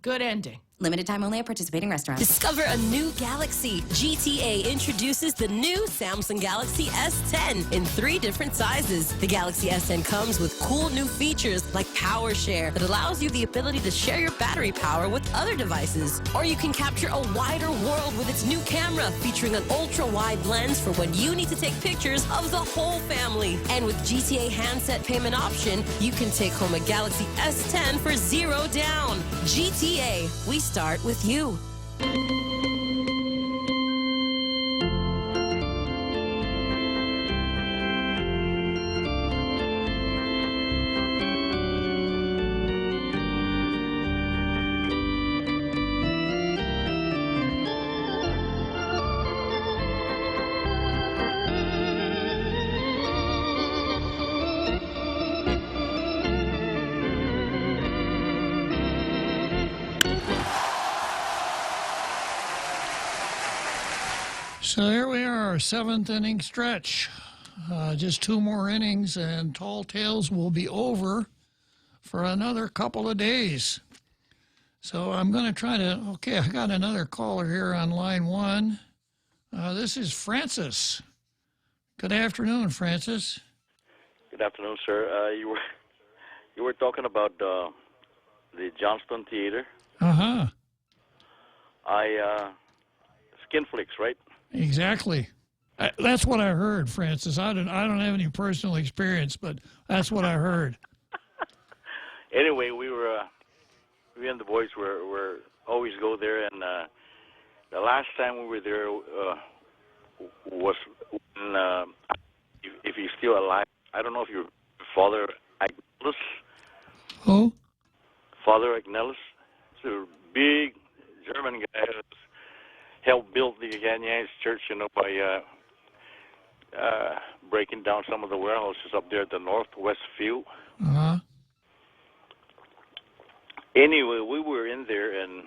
Good ending. Limited time only at participating restaurants. Discover a new galaxy. GTA introduces the new Samsung Galaxy S10 in 3 different sizes. The Galaxy S10 comes with cool new features like Power Share that allows you the ability to share your battery power with other devices. Or you can capture a wider world with its new camera featuring an ultra-wide lens for when you need to take pictures of the whole family. And with GTA handset payment option, you can take home a Galaxy S10 for $0 down. GTA, we start with you. So here we are, our 7th inning stretch. Just 2 more innings and Tall Tales will be over for another couple of days. So I'm going to try to, okay, I got another caller here on line 1. This is Francis. Good afternoon, Francis. Good afternoon, sir. You were talking about the Johnston Theater. Uh-huh. Skin flicks, right? Exactly. That's what I heard, Francis. I don't have any personal experience, but that's what I heard. Anyway, we and the boys were always go there, and the last time we were there was when, if he's still alive. I don't know if your Father Agnellus. Who? Father Agnellus. He's a big German guy who helped build the Gagnyans Church, by breaking down some of the warehouses up there at the northwest field. Uh-huh. Anyway, we were in there, and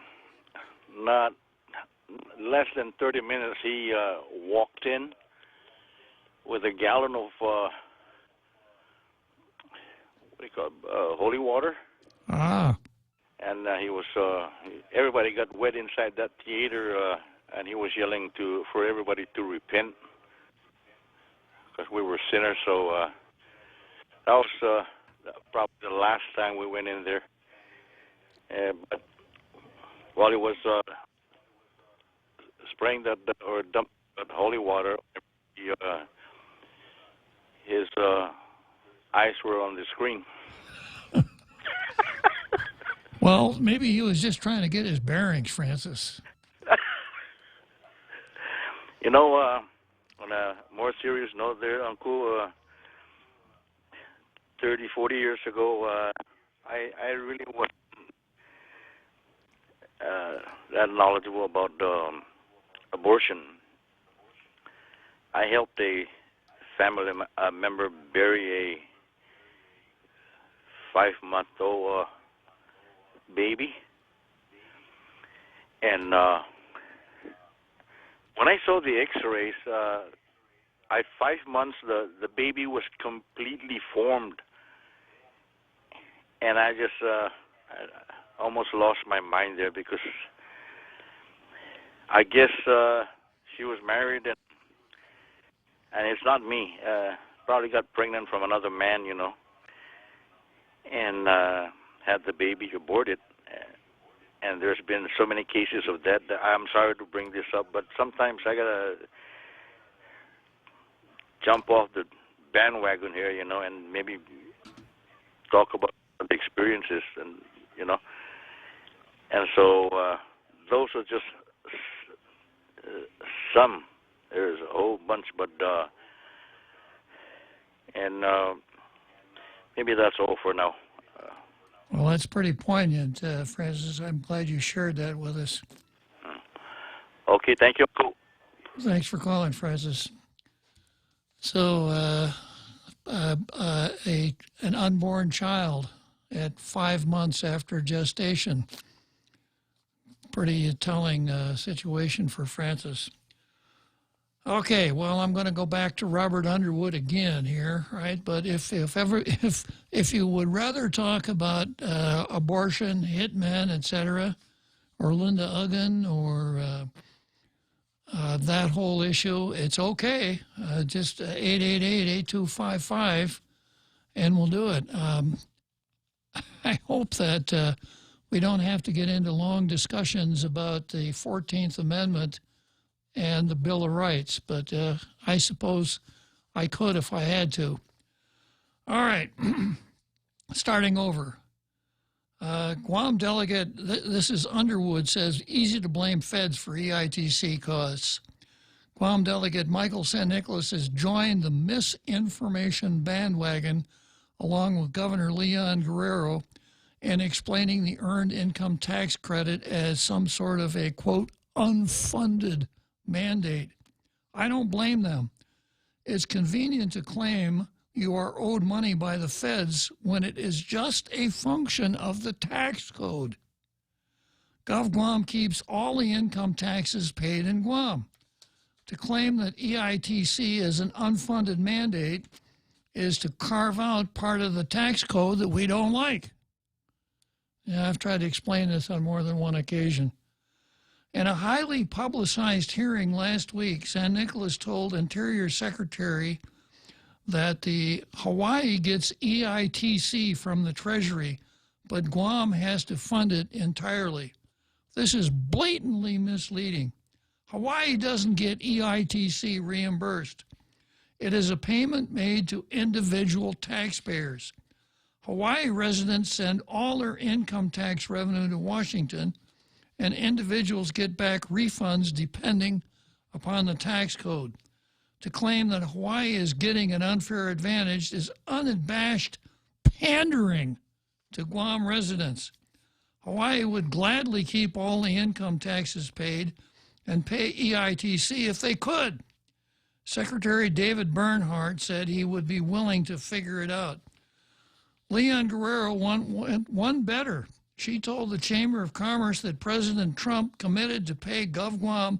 not less than 30 minutes, he walked in with a gallon of what do you call it, holy water. Ah. And he was everybody got wet inside that theater, and he was yelling for everybody to repent because we were sinners. So that was probably the last time we went in there. But while he was spraying that or dumping that holy water, his eyes were on the screen. Well, maybe he was just trying to get his bearings, Francis. On a more serious note there, Uncle, 30, 40 years ago, I really wasn't that knowledgeable about abortion. I helped a family member bury a 5-month-old baby, and when I saw the X-rays, at 5 months the baby was completely formed, and I just I almost lost my mind there because I guess she was married, and it's not me. Probably got pregnant from another man, and had the baby aborted. And there's been so many cases of that. I'm sorry to bring this up, but sometimes I gotta jump off the bandwagon here, and maybe talk about the experiences, and and so those are just some. There's a whole bunch, but and maybe that's all for now. Well, that's pretty poignant, Francis. I'm glad you shared that with us. Okay, thank you. Thanks for calling, Francis. So, an unborn child at 5 months after gestation. Pretty telling situation for Francis. Okay, well, I'm going to go back to Robert Underwood again here, right? But if you would rather talk about abortion, hitmen, etc., or Linda Uggan, or that whole issue, it's okay. Just 888-8255, and we'll do it. I hope that we don't have to get into long discussions about the 14th Amendment and the Bill of Rights, but I suppose I could if I had to. All right, starting over. Guam delegate, this is Underwood, says easy to blame feds for EITC costs. Guam delegate Michael San Nicolas has joined the misinformation bandwagon along with Governor Leon Guerrero in explaining the earned income tax credit as some sort of a, quote, unfunded mandate. I don't blame them. It's convenient to claim you are owed money by the feds when it is just a function of the tax code. GovGuam keeps all the income taxes paid in Guam. To claim that EITC is an unfunded mandate is to carve out part of the tax code that we don't like. Yeah, I've tried to explain this on more than one occasion. In a highly publicized hearing last week, San Nicolas told Interior Secretary that the Hawaii gets EITC from the Treasury, but Guam has to fund it entirely. This is blatantly misleading. Hawaii doesn't get EITC reimbursed. It is a payment made to individual taxpayers. Hawaii residents send all their income tax revenue to Washington, and individuals get back refunds depending upon the tax code. To claim that Hawaii is getting an unfair advantage is unabashed pandering to Guam residents. Hawaii would gladly keep all the income taxes paid and pay EITC if they could. Secretary David Bernhardt said he would be willing to figure it out. Leon Guerrero went one better. She told the Chamber of Commerce that President Trump committed to pay GovGuam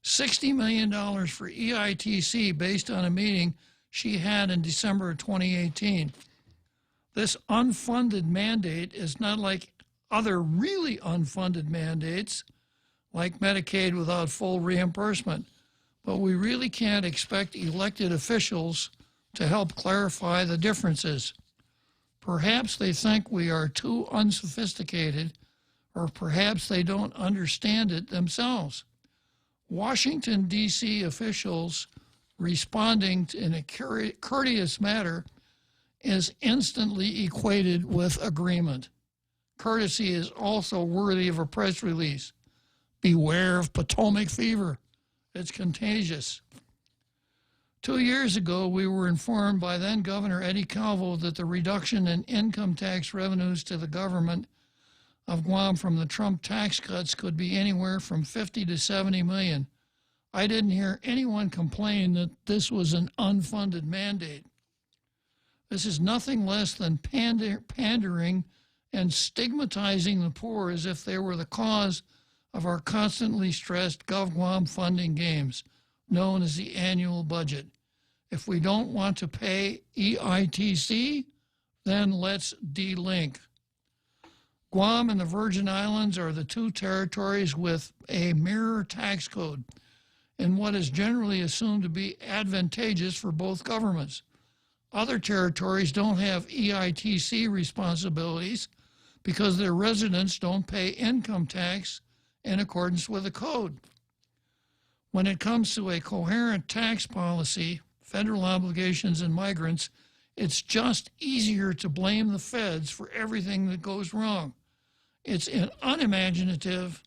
$60 million for EITC based on a meeting she had in December of 2018. This unfunded mandate is not like other really unfunded mandates, like Medicaid without full reimbursement, but we really can't expect elected officials to help clarify the differences. Perhaps they think we are too unsophisticated, or perhaps they don't understand it themselves. Washington, D.C. officials responding in a courteous manner is instantly equated with agreement. Courtesy is also worthy of a press release. Beware of Potomac fever. It's contagious. 2 years ago, we were informed by then Governor Eddie Calvo that the reduction in income tax revenues to the government of Guam from the Trump tax cuts could be anywhere from 50 to 70 million. I didn't hear anyone complain that this was an unfunded mandate. This is nothing less than pandering and stigmatizing the poor as if they were the cause of our constantly stressed GovGuam funding games, known as the annual budget. If we don't want to pay EITC, then let's delink. Guam and the Virgin Islands are the two territories with a mirror tax code in what is generally assumed to be advantageous for both governments. Other territories don't have EITC responsibilities because their residents don't pay income tax in accordance with the code. When it comes to a coherent tax policy, federal obligations, and migrants, it's just easier to blame the feds for everything that goes wrong. It's unimaginative,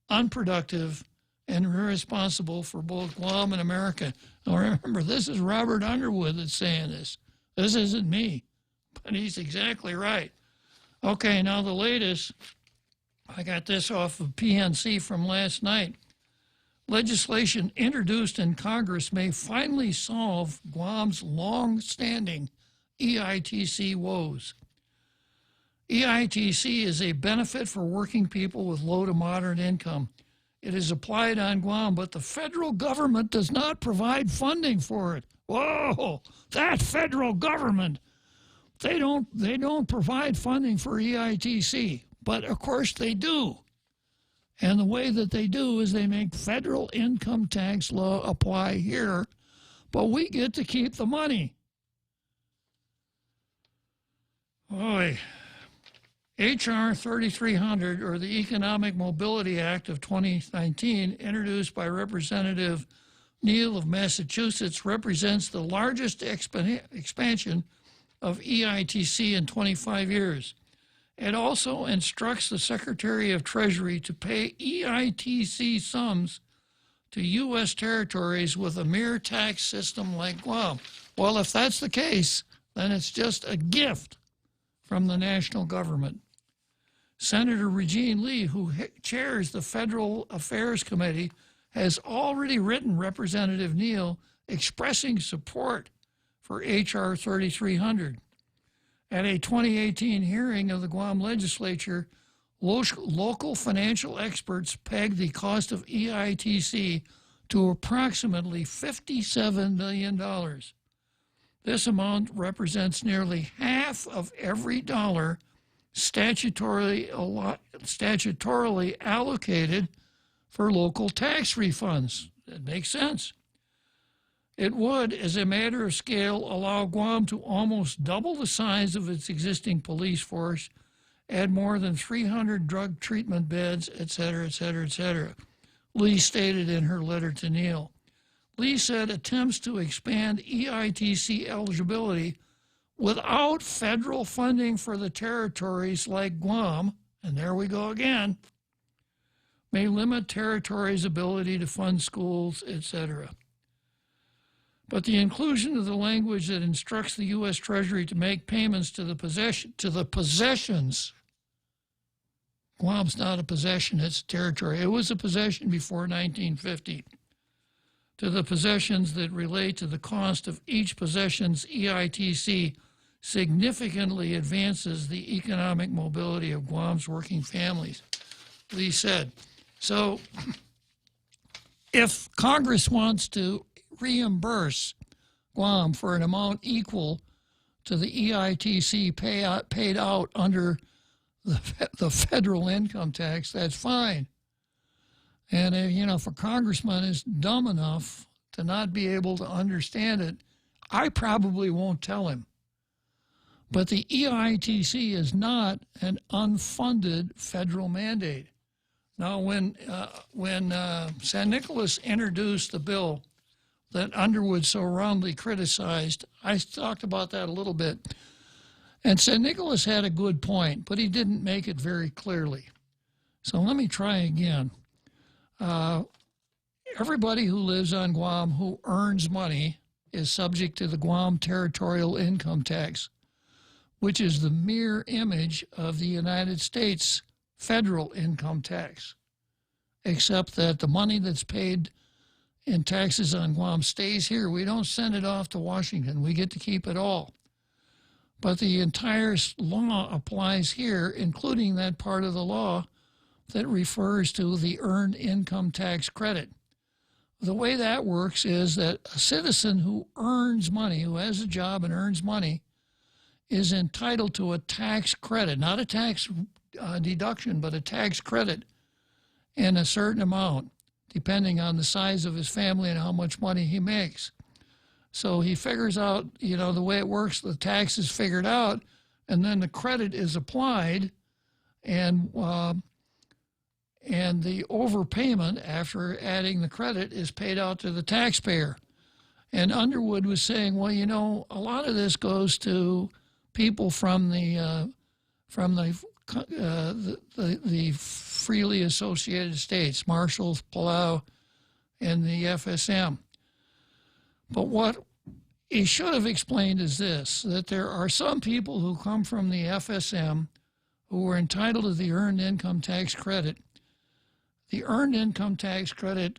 unproductive, and irresponsible for both Guam and America. Now remember, this is Robert Underwood that's saying this. This isn't me, but he's exactly right. Okay, now the latest, I got this off of PNC from last night. Legislation introduced in Congress may finally solve Guam's long-standing EITC woes. EITC is a benefit for working people with low to moderate income. It is applied on Guam, but the federal government does not provide funding for it. Whoa, that federal government. They don't provide funding for EITC, but of course they do. And the way that they do is they make federal income tax law apply here, but we get to keep the money. Boy. H.R. 3300, or the Economic Mobility Act of 2019, introduced by Representative Neal of Massachusetts, represents the largest expansion of EITC in 25 years. It also instructs the Secretary of Treasury to pay EITC sums to U.S. territories with a mere tax system like Guam. Well, if that's the case, then it's just a gift from the national government. Senator Regine Lee, who chairs the Federal Affairs Committee, has already written Representative Neal expressing support for H.R. 3300. At a 2018 hearing of the Guam legislature, local financial experts pegged the cost of EITC to approximately $57 million. This amount represents nearly half of every dollar statutorily allocated for local tax refunds. That makes sense. It would, as a matter of scale, allow Guam to almost double the size of its existing police force, add more than 300 drug treatment beds, etc., etc., etc., Lee stated in her letter to Neal. Lee said attempts to expand EITC eligibility without federal funding for the territories like Guam, and there we go again, may limit territories' ability to fund schools, etc. But the inclusion of the language that instructs the U.S. Treasury to make payments to the possessions, Guam's not a possession, it's a territory. It was a possession before 1950. To the possessions that relate to the cost of each possession's EITC significantly advances the economic mobility of Guam's working families, Lee said. So if Congress wants to reimburse Guam for an amount equal to the EITC paid out under the federal income tax, that's fine. And if a congressman is dumb enough to not be able to understand it, I probably won't tell him. But the EITC is not an unfunded federal mandate. Now, when San Nicolas introduced the bill that Underwood so roundly criticized, I talked about that a little bit. And San Nicolas had a good point, but he didn't make it very clearly. So let me try again. Everybody who lives on Guam who earns money is subject to the Guam territorial income tax, which is the mirror image of the United States federal income tax, except that the money that's paid in taxes on Guam stays here. We don't send it off to Washington. We get to keep it all. But the entire law applies here, including that part of the law that refers to the earned income tax credit. The way that works is that a citizen who earns money, who has a job and earns money, is entitled to a tax credit, not a tax deduction, but a tax credit in a certain amount, depending on the size of his family and how much money he makes. So he figures out, the way it works, the tax is figured out, and then the credit is applied, and the overpayment after adding the credit is paid out to the taxpayer. And Underwood was saying, well, a lot of this goes to people from the freely associated states, Marshalls, Palau, and the FSM. But what he should have explained is this, that there are some people who come from the FSM who are entitled to the earned income tax credit. The earned income tax credit,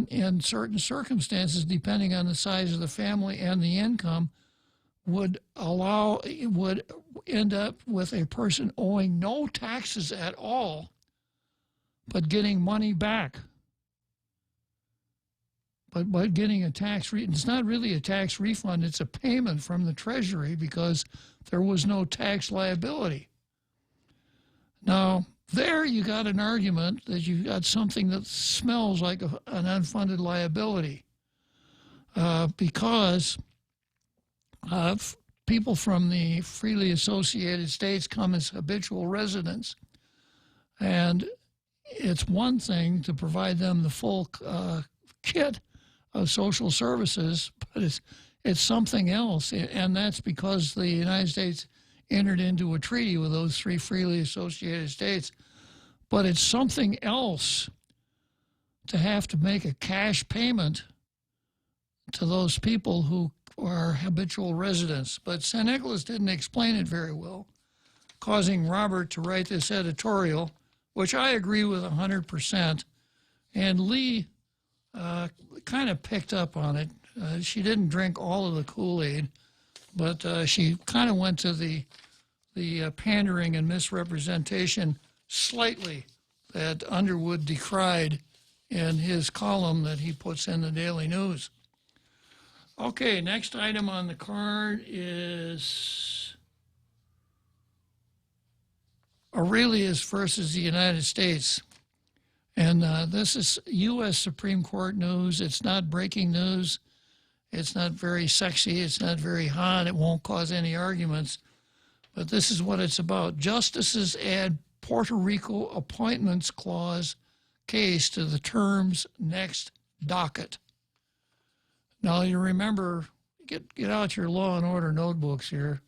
in certain circumstances, depending on the size of the family and the income, would end up with a person owing no taxes at all, but getting money back. But getting a tax it's not really a tax refund, it's a payment from the Treasury because there was no tax liability. Now, there you got an argument that you got something that smells like an unfunded liability because people from the freely associated states come as habitual residents, and it's one thing to provide them the full kit of social services, but it's something else, and that's because the United States entered into a treaty with those three freely associated states. But it's something else to have to make a cash payment to those people who are habitual residents. But St. Nicholas didn't explain it very well, causing Robert to write this editorial, which I agree with 100%. And Lee kind of picked up on it. She didn't drink all of the Kool-Aid, but she kind of went to the pandering and misrepresentation slightly that Underwood decried in his column that he puts in the Daily News. Okay, next item on the card is Aurelius versus the United States. And this is U.S. Supreme Court news. It's not breaking news. It's not very sexy. It's not very hot. It won't cause any arguments. But this is what it's about. Justices add Puerto Rico appointments clause case to the term's next docket. Now, you remember, get out your law and order notebooks here.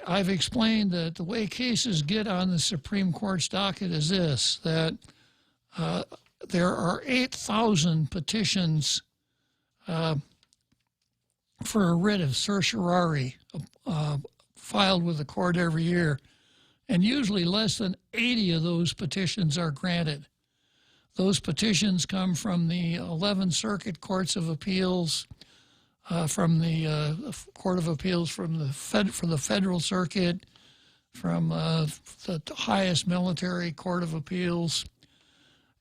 I've explained that the way cases get on the Supreme Court's docket is this, that there are 8,000 petitions for a writ of certiorari filed with the court every year, and usually less than 80 of those petitions are granted. Those petitions come from the 11 Circuit Courts of Appeals, from the Court of Appeals for the Federal Circuit, from the highest military Court of Appeals,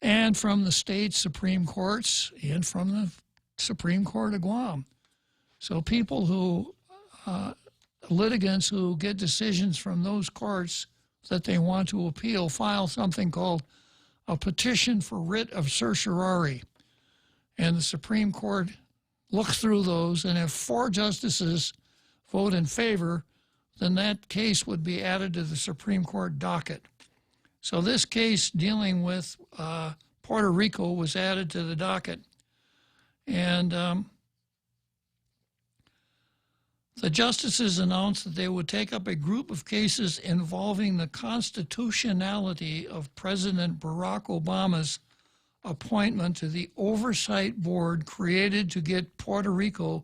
and from the state Supreme Courts, and from the Supreme Court of Guam. So people who, litigants who get decisions from those courts that they want to appeal, file something called a petition for writ of certiorari. And the Supreme Court looks through those, and if 4 justices vote in favor, then that case would be added to the Supreme Court docket. So this case dealing with Puerto Rico was added to the docket. And the justices announced that they would take up a group of cases involving the constitutionality of President Barack Obama's appointment to the oversight board created to get Puerto Rico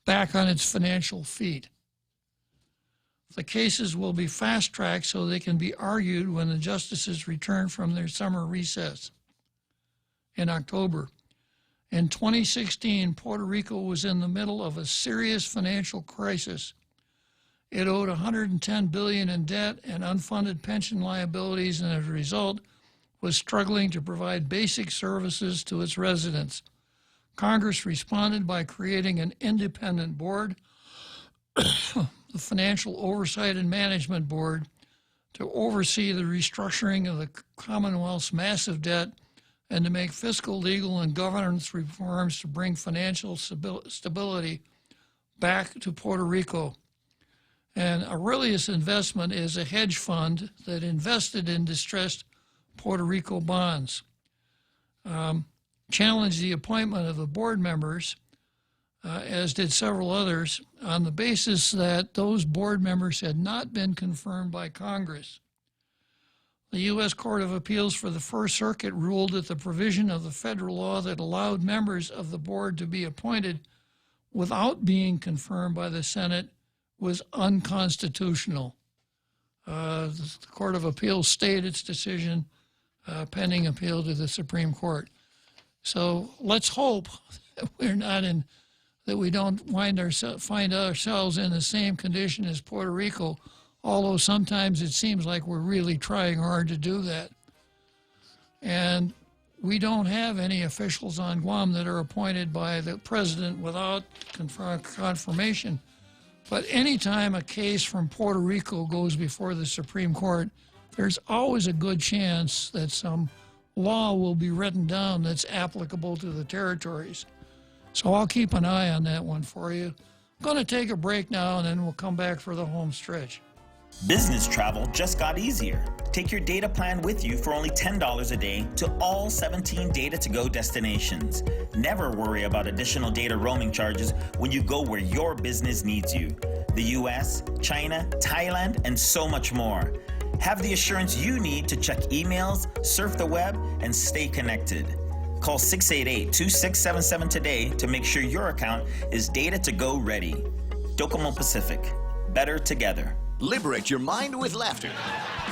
back on its financial feet. The cases will be fast-tracked so they can be argued when the justices return from their summer recess in October. In 2016, Puerto Rico was in the middle of a serious financial crisis. It owed $110 billion in debt and unfunded pension liabilities, and as a result, was struggling to provide basic services to its residents. Congress responded by creating an independent board the Financial Oversight and Management Board to oversee the restructuring of the Commonwealth's massive debt and to make fiscal, legal, and governance reforms to bring financial stability back to Puerto Rico. And Aurelius Investment is a hedge fund that invested in distressed Puerto Rico bonds. Challenged the appointment of the board members, as did several others, on the basis that those board members had not been confirmed by Congress. The U.S. Court of Appeals for the First Circuit ruled that the provision of the federal law that allowed members of the board to be appointed without being confirmed by the Senate was unconstitutional. The Court of Appeals stayed its decision pending appeal to the Supreme Court. So let's hope that we're not in, that we don't find ourselves in the same condition as Puerto Rico, although sometimes it seems like we're really trying hard to do that. And we don't have any officials on Guam that are appointed by the president without confirmation. But anytime a case from Puerto Rico goes before the Supreme Court, there's always a good chance that some law will be written down that's applicable to the territories. So I'll keep an eye on that one for you. I'm going to take a break now, and then we'll come back for the home stretch. Business travel just got easier. Take your data plan with you for only $10 a day to all 17 Data-to-Go destinations. Never worry about additional data roaming charges when you go where your business needs you. The US, China, Thailand, and so much more. Have the assurance you need to check emails, surf the web, and stay connected. Call 688-2677 today to make sure your account is Data-to-Go ready. Docomo Pacific. Better together. Liberate your mind with laughter.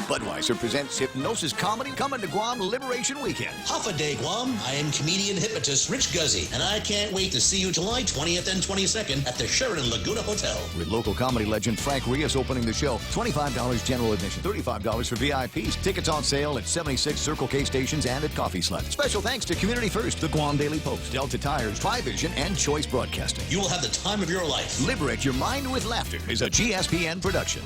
Budweiser presents Hypnosis Comedy coming to Guam Liberation Weekend. Half a day, Guam. I am comedian hypnotist Rich Guzzi, and I can't wait to see you July 20th and 22nd at the Sheraton Laguna Hotel. With local comedy legend Frank Rios opening the show. $25 general admission, $35 for VIPs. Tickets on sale at 76 Circle K stations and at Coffee Slut. Special thanks to Community First, the Guam Daily Post, Delta Tires, Trivision, and Choice Broadcasting. You will have the time of your life. Liberate your mind with laughter is a GSPN production.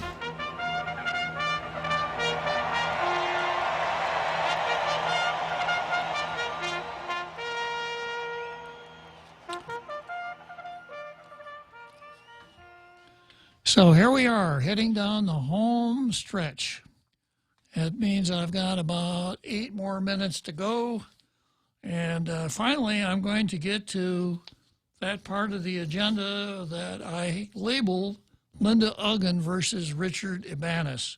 So here we are, heading down the home stretch. It means I've got about 8 more minutes to go. And finally, I'm going to get to that part of the agenda that I labeled Linda Uggan versus Richard Ibanez,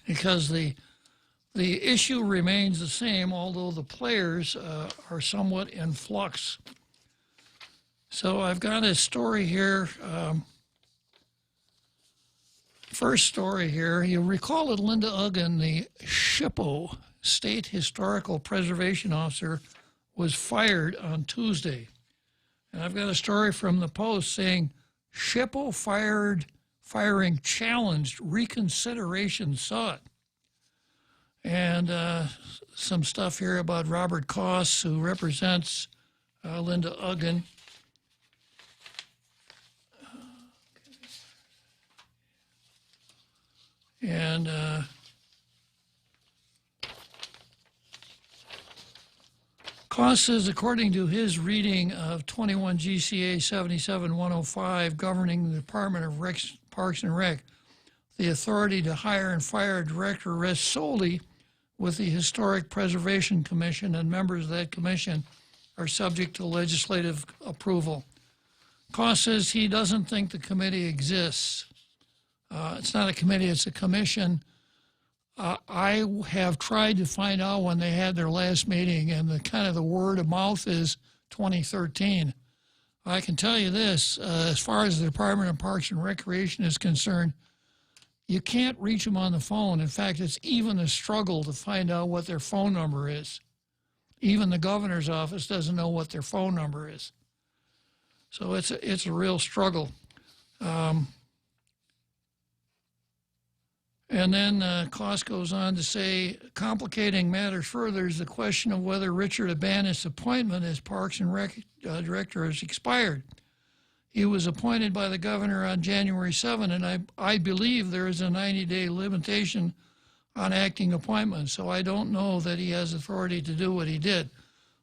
because the issue remains the same, although the players are somewhat in flux. So I've got a story here. First story here, you'll recall that Linda Uggan, the SHPO, State Historical Preservation Officer, was fired on Tuesday. And I've got a story from the Post saying SHPO firing challenged, reconsideration sought. And some stuff here about Robert Koss, who represents Linda Uggan. And Koss says, according to his reading of 21 GCA 77105 governing the Department of Parks and Rec, the authority to hire and fire a director rests solely with the Historic Preservation Commission, and members of that commission are subject to legislative approval. Koss says he doesn't think the committee exists. It's not a committee, it's a commission. I have tried to find out when they had their last meeting, and the word of mouth is 2013. I can tell you this, as far as the Department of Parks and Recreation is concerned, you can't reach them on the phone. In fact, it's even a struggle to find out what their phone number is. Even the governor's office doesn't know what their phone number is. So it's a real struggle. And then Koss goes on to say, complicating matters further is the question of whether Richard Ibanez's appointment as Parks and Rec director has expired. He was appointed by the governor on January 7, and I believe there is a 90-day limitation on acting appointments, so I don't know that he has authority to do what he did.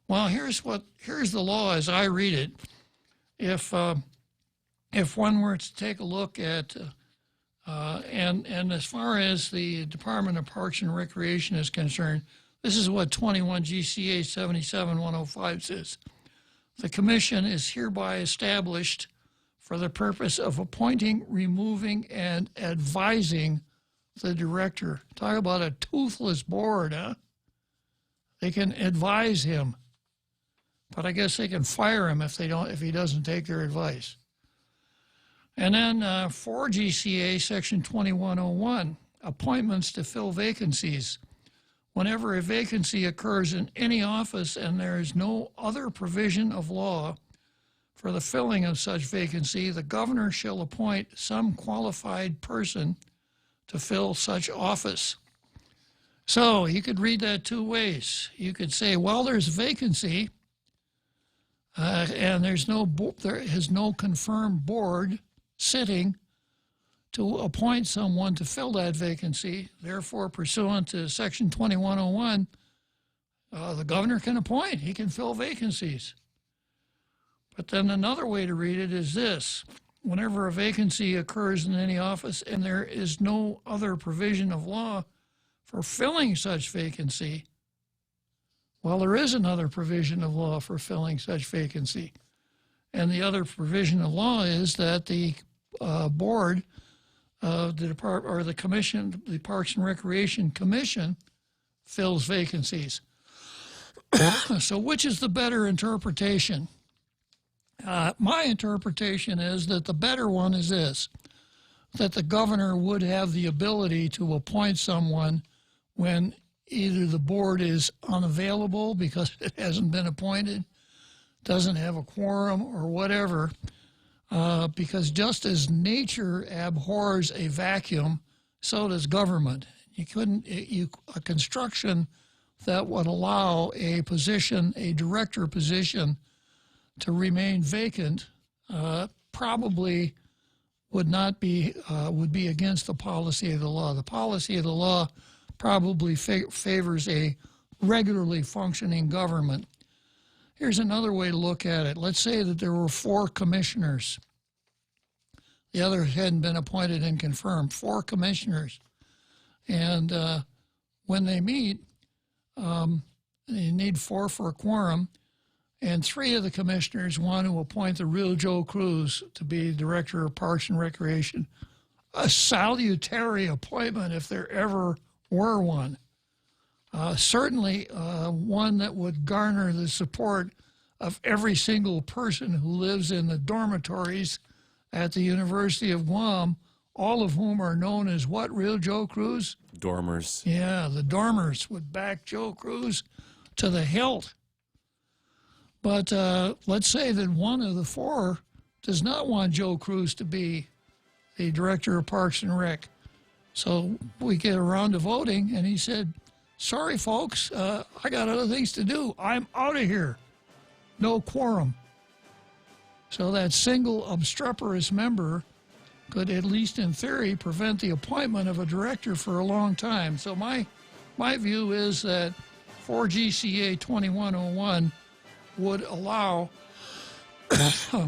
Well, here's the law as I read it. If one were to take a look at, and as far as the Department of Parks and Recreation is concerned, this is what 21 GCA 77105 says. The commission is hereby established for the purpose of appointing, removing, and advising the director. Talk about a toothless board, huh? They can advise him, but I guess they can fire him if he doesn't take their advice. And then 4 GCA section 2101, appointments to fill vacancies. Whenever a vacancy occurs in any office and there is no other provision of law for the filling of such vacancy, the governor shall appoint some qualified person to fill such office. So you could read that two ways. You could say, well, there's a vacancy, and there is no confirmed board sitting to appoint someone to fill that vacancy. Therefore, pursuant to Section 2101, the governor can appoint. He can fill vacancies. But then another way to read it is this. Whenever a vacancy occurs in any office and there is no other provision of law for filling such vacancy, well, there is another provision of law for filling such vacancy. And the other provision of law is that the board, the commission, the Parks and Recreation Commission, fills vacancies. So which is the better interpretation? My interpretation is that the better one is this, that the governor would have the ability to appoint someone when either the board is unavailable because it hasn't been appointed, doesn't have a quorum, or whatever, because just as nature abhors a vacuum, so does government. A construction that would allow a position, a director position, to remain vacant probably would be against the policy of the law. The policy of the law probably favors a regularly functioning government. Here's another way to look at it. Let's say that there were 4 commissioners. The others hadn't been appointed and confirmed. 4 commissioners. And when they meet, you need 4 for a quorum. And 3 of the commissioners want to appoint the real Joe Cruz to be director of Parks and Recreation. A salutary appointment if there ever were one. Certainly one that would garner the support of every single person who lives in the dormitories at the University of Guam, all of whom are known as what, real Joe Cruz? Dormers. Yeah, the dormers would back Joe Cruz to the hilt. But let's say that one of the 4 does not want Joe Cruz to be the director of Parks and Rec. So we get around to voting, and he said, sorry, folks, I got other things to do. I'm out of here. No quorum. So that single obstreperous member could, at least in theory, prevent the appointment of a director for a long time. So my view is that 4 GCA 2101 would allow the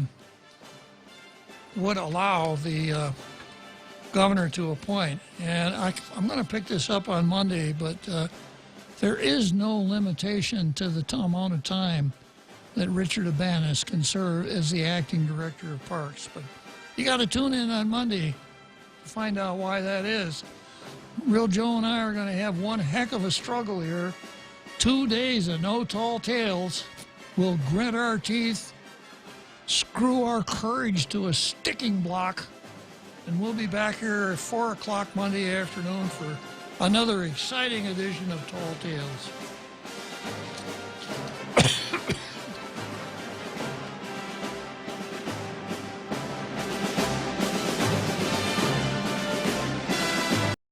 governor to appoint. And I'm going to pick this up on Monday, but there is no limitation to the amount of time that Richard Abanis can serve as the acting director of parks. But you got to tune in on Monday to find out why that is. Real Joe and I are going to have one heck of a struggle here. 2 days of no tall tales. We'll grit our teeth, screw our courage to a sticking block, and we'll be back here at 4 o'clock Monday afternoon for another exciting edition of Tall Tales.